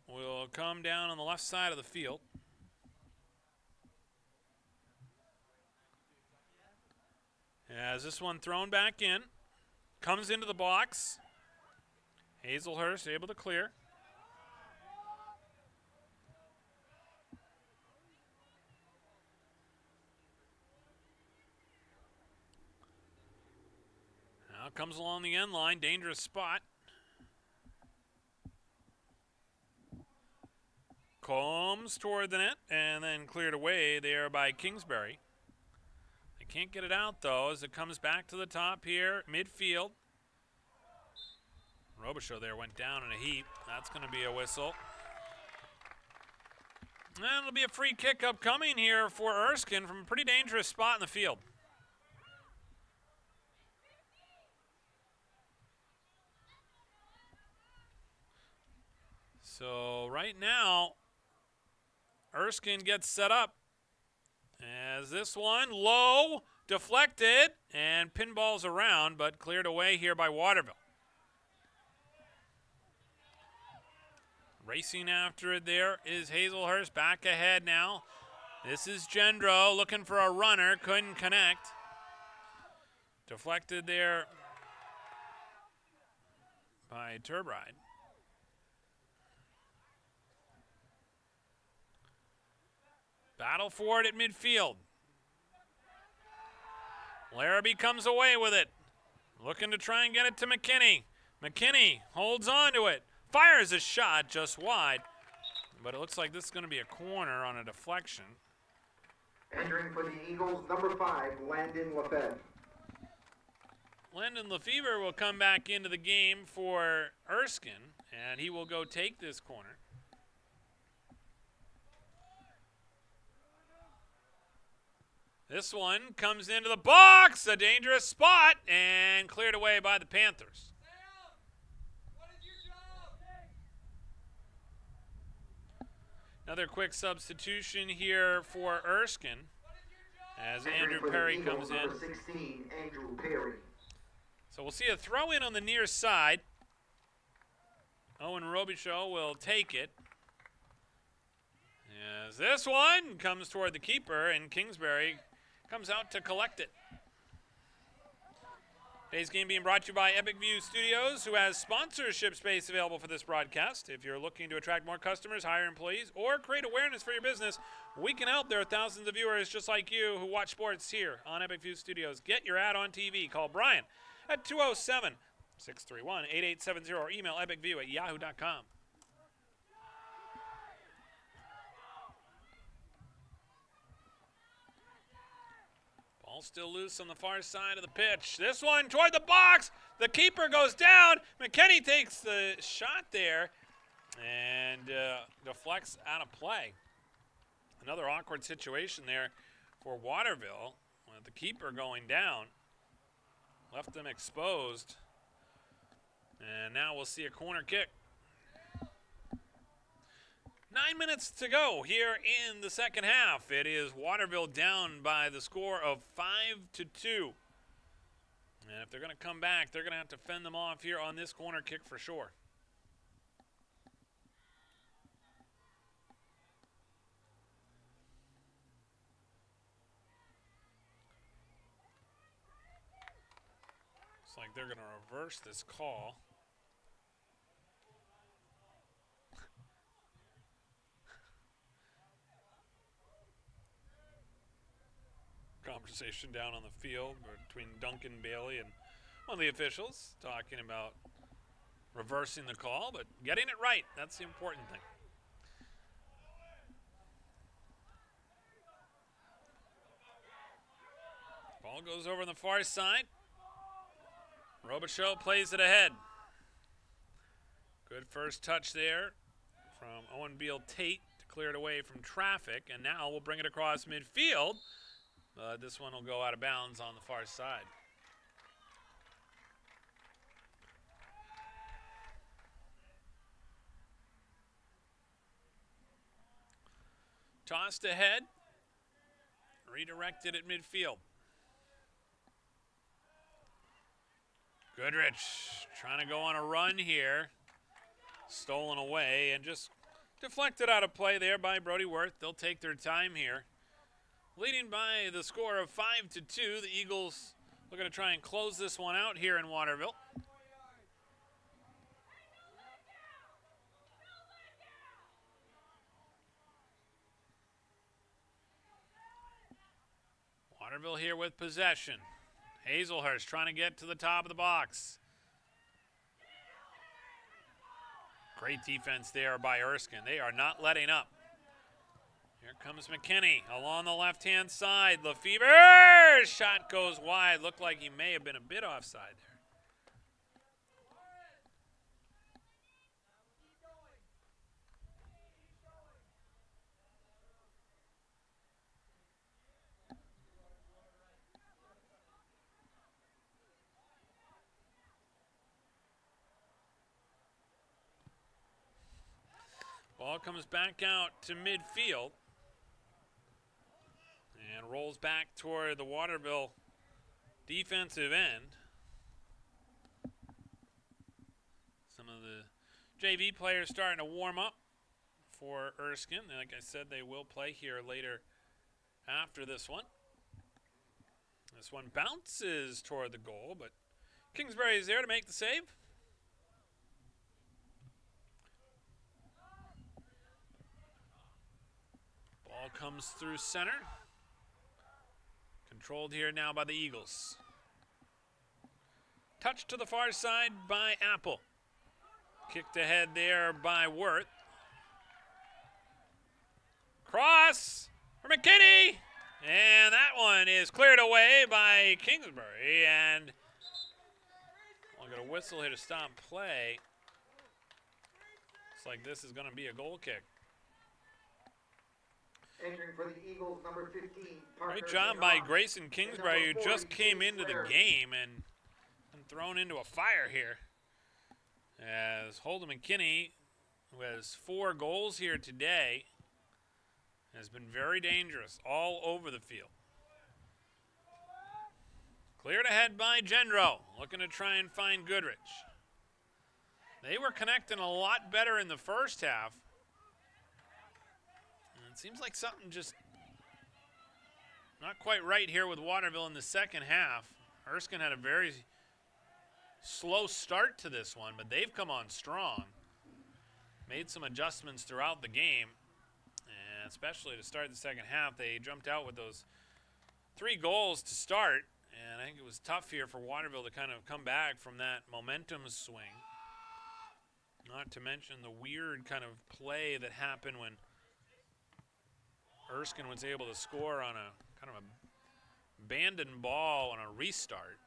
will come down on the left side of the field. As this one thrown back in, comes into the box. Hazelhurst able to clear. Now comes along the end line, dangerous spot. Comes toward the net and then cleared away there by Kingsbury. Can't get it out, though, as it comes back to the top here, midfield. Robichaud there went down in a heap. That's going to be a whistle. And it'll be a free kick upcoming here for Erskine from a pretty dangerous spot in the field. So right now, Erskine gets set up. As this one low, deflected, and pinballs around, but cleared away here by Waterville. Racing after it there is Hazelhurst, back ahead now. This is Gendro looking for a runner, couldn't connect. Deflected there by Turbride. Battle for it at midfield. Larrabee comes away with it. Looking to try and get it to McKinney. McKinney holds on to it. Fires a shot just wide. But it looks like this is going to be a corner on a deflection. Entering for the Eagles, number 5, Landon Lefebvre. Landon Lefevre will come back into the game for Erskine, and he will go take this corner. This one comes into the box, a dangerous spot, and cleared away by the Panthers. Another quick substitution here for Erskine as Andrew Perry comes in. Number 16, Andrew Perry. So we'll see a throw in on the near side. Owen Robichaud will take it. As this one comes toward the keeper, and Kingsbury comes out to collect it. Today's game being brought to you by Epic View Studios, who has sponsorship space available for this broadcast. If you're looking to attract more customers, hire employees, or create awareness for your business, we can help. There are thousands of viewers just like you who watch sports here on Epic View Studios. Get your ad on TV. Call Brian at 207-631-8870 or email epicview@yahoo.com. Ball still loose on the far side of the pitch. This one toward the box. The keeper goes down. McKinney takes the shot there and deflects out of play. Another awkward situation there for Waterville with the keeper going down. Left them exposed. And now we'll see a corner kick. 9 minutes to go here in the second half. It is Waterville down by the score of 5-2. And if they're going to come back, they're going to have to fend them off here on this corner kick for sure. Looks like they're going to reverse this call. Conversation down on the field between Duncan Bailey and one of the officials talking about reversing the call, but getting it right. That's the important thing. Ball goes over on the far side. Robichaud plays it ahead. Good first touch there from Owen Beal Tate to clear it away from traffic, and now we'll bring it across midfield. This one will go out of bounds on the far side. Tossed ahead. Redirected at midfield. Goodrich trying to go on a run here. Stolen away and just deflected out of play there by Brody Worth. They'll take their time here. Leading by the score of 5-2, the Eagles are going to try and close this one out here in Waterville. Waterville here with possession. Hazelhurst trying to get to the top of the box. Great defense there by Erskine. They are not letting up. Here comes McKinney along the left-hand side. Lefebvre, shot goes wide. Looked like he may have been a bit offside there. Ball comes back out to midfield. And rolls back toward the Waterville defensive end. Some of the JV players starting to warm up for Erskine. Like I said, they will play here later after this one. This one bounces toward the goal, but Kingsbury is there to make the save. Ball comes through center. Controlled here now by the Eagles. Touch to the far side by Apple. Kicked ahead there by Worth. Cross for McKinney. And that one is cleared away by Kingsbury. And I'll get a whistle here to stop play. Looks like this is going to be a goal kick. Entering for the Eagles, number 15. Great job by Grayson Kingsbury, who just came into the game and thrown into a fire here. As Holden McKinney, who has 4 goals here today, has been very dangerous all over the field. Cleared ahead by Gendro, looking to try and find Goodrich. They were connecting a lot better in the first half. Seems like something just not quite right here with Waterville in the second half. Erskine had a very slow start to this one, but they've come on strong. Made some adjustments throughout the game, and especially to start the second half. They jumped out with those 3 goals to start, and I think it was tough here for Waterville to kind of come back from that momentum swing. Not to mention the weird kind of play that happened when Erskine was able to score on a kind of a abandoned ball on a restart.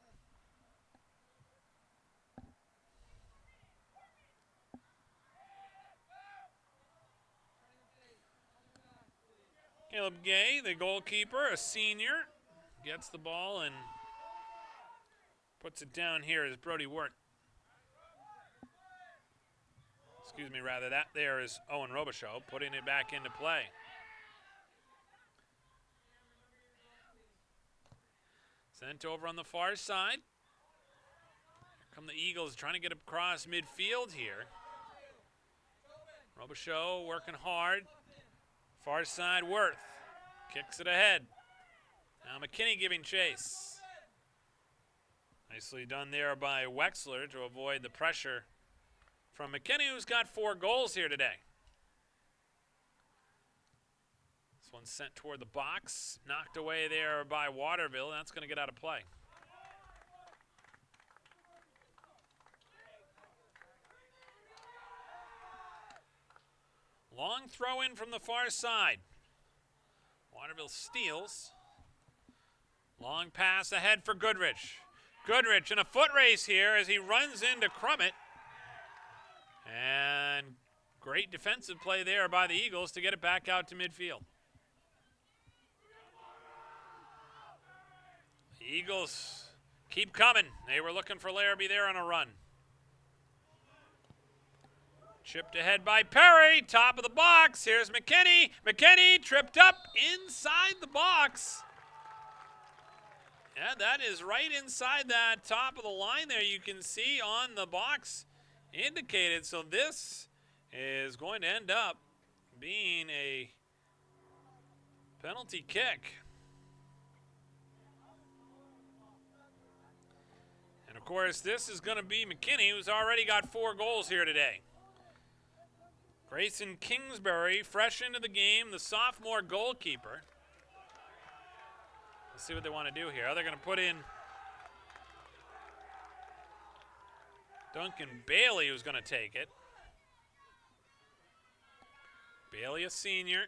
Caleb Gay, the goalkeeper, a senior, gets the ball and puts it down here as Brody Wirt. Excuse me, rather, that there is Owen Robichaud putting it back into play. Sent over on the far side. Here come the Eagles trying to get across midfield here. Robichaud working hard. Far side, Worth kicks it ahead. Now McKinney giving chase. Nicely done there by Wexler to avoid the pressure from McKinney, who's got 4 goals here today. This one's sent toward the box, knocked away there by Waterville. That's going to get out of play. Long throw in from the far side. Waterville steals. Long pass ahead for Goodrich. Goodrich in a foot race here as he runs into Crummett. And great defensive play there by the Eagles to get it back out to midfield. The Eagles keep coming. They were looking for Larrabee there on a run. Chipped ahead by Perry, top of the box. Here's McKinney. McKinney tripped up inside the box. Yeah, that is right inside that top of the line there. You can see on the box indicated. So this is going to end up being a penalty kick. And of course, this is going to be McKinney, who's already got 4 goals here today. Grayson Kingsbury, fresh into the game, the sophomore goalkeeper. Let's see what they want to do here. They're going to put in Duncan Bailey, who's going to take it. Bailey, a senior.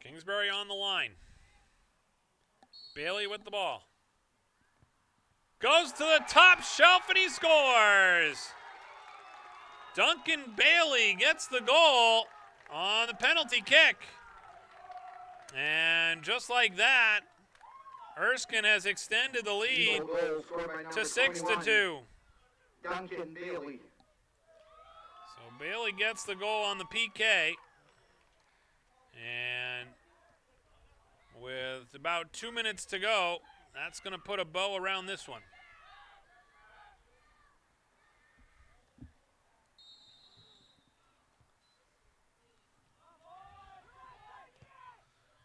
Kingsbury on the line. Bailey with the ball. Goes to the top shelf and he scores. Duncan Bailey gets the goal on the penalty kick. And just like that, Erskine has extended the lead to 6-2. Duncan Bailey. So Bailey gets the goal on the PK. And with about 2 minutes to go, that's going to put a bow around this one.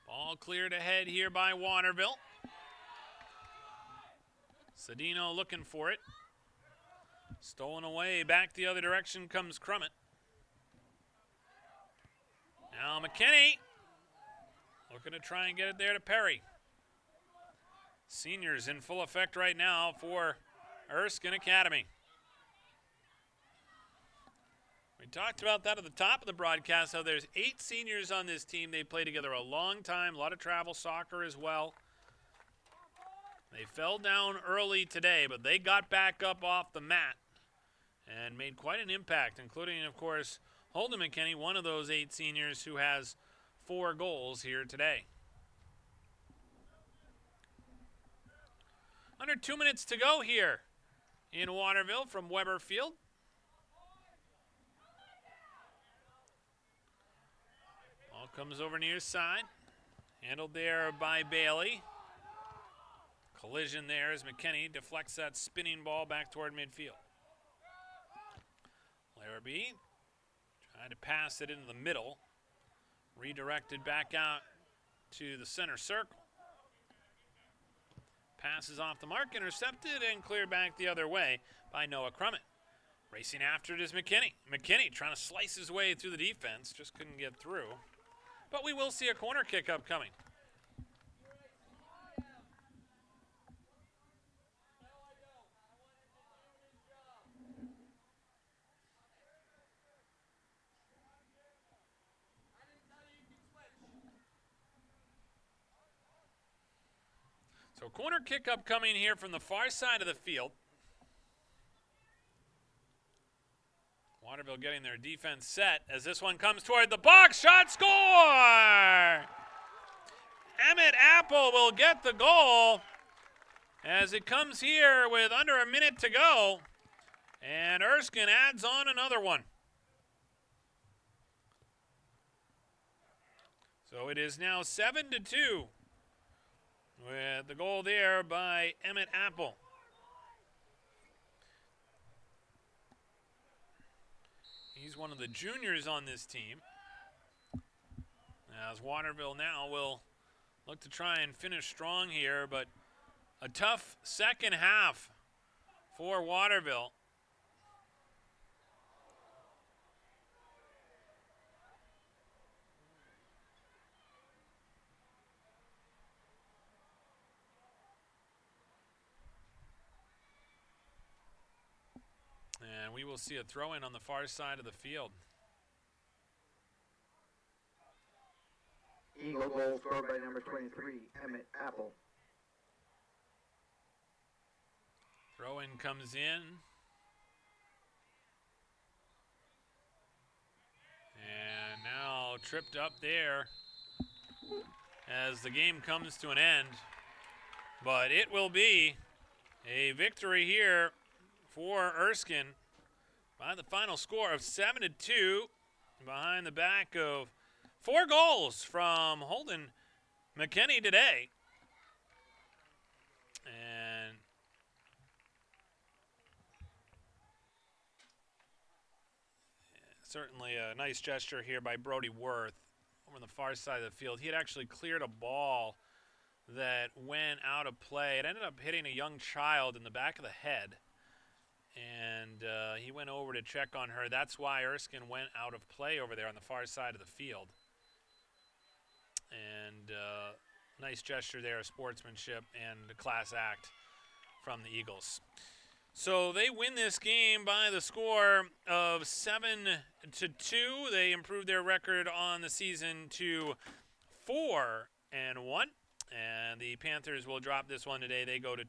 Ball cleared ahead here by Waterville. Cedino looking for it. Stolen away, back the other direction comes Crummett. Now McKinney looking to try and get it there to Perry. Seniors in full effect right now for Erskine Academy. We talked about that at the top of the broadcast, how there's 8 seniors on this team. They play together a long time, a lot of travel soccer as well. They fell down early today, but they got back up off the mat and made quite an impact, including, of course, Holden McKinney, one of those 8 seniors who has 4 goals here today. Under 2 minutes to go here in Waterville from Weber Field. Ball comes over near side. Handled there by Bailey. Collision there as McKinney deflects that spinning ball back toward midfield. Larrabee Tried to pass it into the middle. Redirected back out to the center circle. Passes off the mark, intercepted, and cleared back the other way by Noah Crummett. Racing after it is McKinney. McKinney trying to slice his way through the defense, just couldn't get through. But we will see a corner kick upcoming. So corner kick upcoming here from the far side of the field. Waterville getting their defense set as this one comes toward the box. Shot, score! Emmett Apple will get the goal as it comes here with under a minute to go. And Erskine adds on another one. So it is now 7-2 with the goal there by Emmett Apple. He's one of the juniors on this team. As Waterville now will look to try and finish strong here, but a tough second half for Waterville. And we will see a throw-in on the far side of the field. Eagle goal scored by number 23, Emmett Apple. Throw-in comes in. And now tripped up there as the game comes to an end. But it will be a victory here for Erskine by the final score of 7-2 behind the back of 4 goals from Holden McKinney today. And certainly a nice gesture here by Brody Worth over on the far side of the field. He had actually cleared a ball that went out of play. It ended up hitting a young child in the back of the head. And he went over to check on her. That's why Erskine went out of play over there on the far side of the field. And nice gesture there of sportsmanship and a class act from the Eagles. So they win this game by the score of 7-2. They improved their record on the season to 4-1. And the Panthers will drop this one today. They go to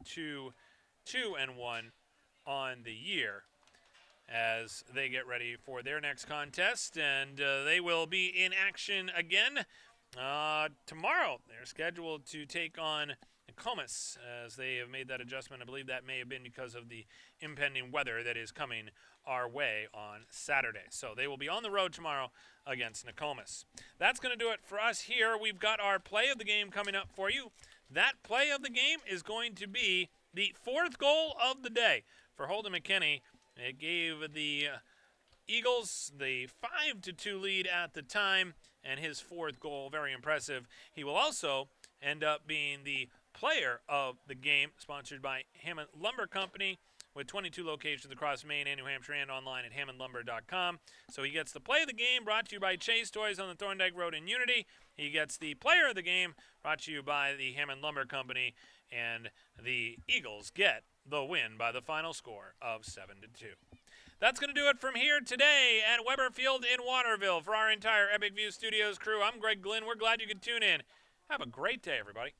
2-1 on the year as they get ready for their next contest, and they will be in action again tomorrow. They're scheduled to take on Nokomis as they have made that adjustment. I believe that may have been because of the impending weather that is coming our way on Saturday. So they will be on the road tomorrow against Nokomis. That's going to do it for us here. We've got our play of the game coming up for you. That play of the game is going to be the 4th goal of the day for Holden McKinney. It gave the Eagles the 5-2 lead at the time, and his 4th goal, very impressive. He will also end up being the player of the game, sponsored by Hammond Lumber Company, with 22 locations across Maine and New Hampshire and online at hammondlumber.com. So he gets the play of the game, brought to you by Chase Toys on the Thorndike Road in Unity. He gets the player of the game, brought to you by the Hammond Lumber Company, and the Eagles get the win by the final score of 7-2. That's going to do it from here today at Weber Field in Waterville. For our entire Epic View Studios crew, I'm Greg Glynn. We're glad you could tune in. Have a great day, everybody.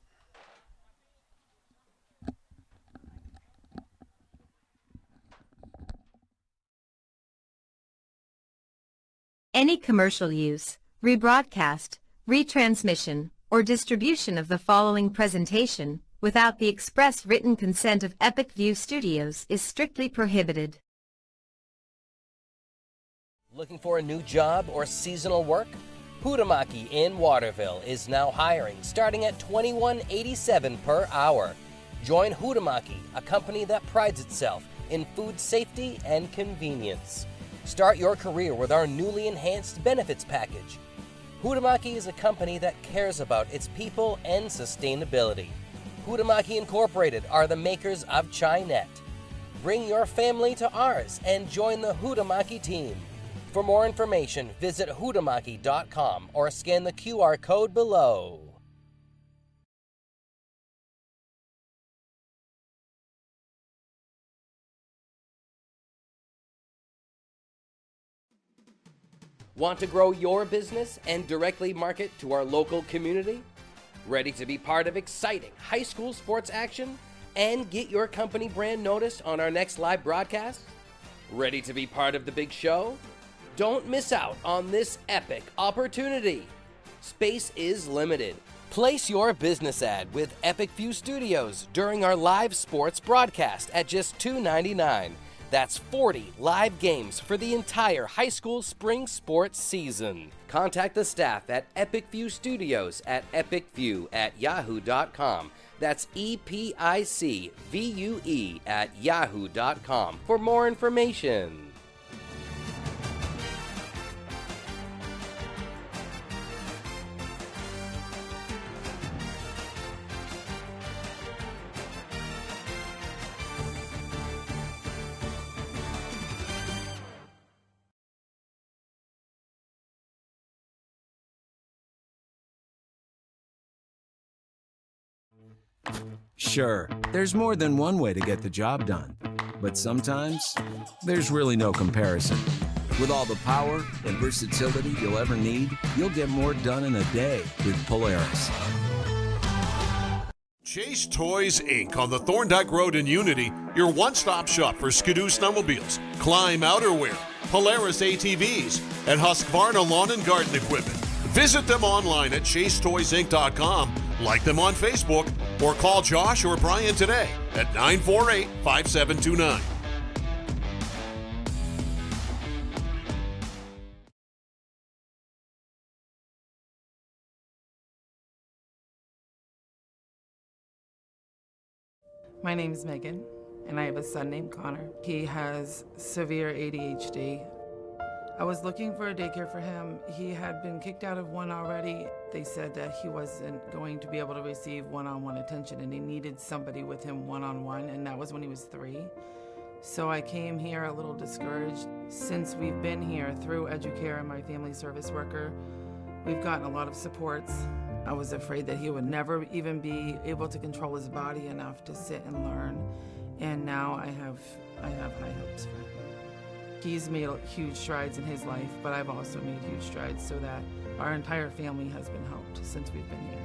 Any commercial use, rebroadcast, retransmission, or distribution of the following presentation without the express written consent of Epic View Studios is strictly prohibited. Looking for a new job or seasonal work? Hutamaki in Waterville is now hiring, starting at $21.87 per hour. Join Hutamaki, a company that prides itself in food safety and convenience. Start your career with our newly enhanced benefits package. Huhtamaki is a company that cares about its people and sustainability. Huhtamaki Incorporated are the makers of Chinet. Bring your family to ours and join the Huhtamaki team. For more information, visit huhtamaki.com or scan the QR code below. Want to grow your business and directly market to our local community? Ready to be part of exciting high school sports action and get your company brand noticed on our next live broadcast? Ready to be part of the big show? Don't miss out on this epic opportunity. Space is limited. Place your business ad with Epic View Studios during our live sports broadcast at just $2.99. That's 40 live games for the entire high school spring sports season. Contact the staff at Epic View Studios at epicview@yahoo.com. That's EPICVUE@yahoo.com for more information. Sure, there's more than one way to get the job done, but sometimes there's really no comparison. With all the power and versatility you'll ever need, you'll get more done in a day with Polaris. Chase Toys Inc. on the Thorndike Road in Unity, your one-stop shop for Skidoo snowmobiles, Climb outerwear, Polaris ATVs, and Husqvarna lawn and garden equipment. Visit them online at chasetoysinc.com, like them on Facebook, or call Josh or Brian today at 948-5729. My name is Megan, and I have a son named Connor. He has severe ADHD. I was looking for a daycare for him. He had been kicked out of one already. They said that he wasn't going to be able to receive one-on-one attention, and he needed somebody with him one-on-one, and that was when he was 3. So I came here a little discouraged. Since we've been here through Educare and my family service worker, we've gotten a lot of supports. I was afraid that he would never even be able to control his body enough to sit and learn, and now I have high hopes for him. He's made huge strides in his life, but I've also made huge strides so that our entire family has been helped since we've been here.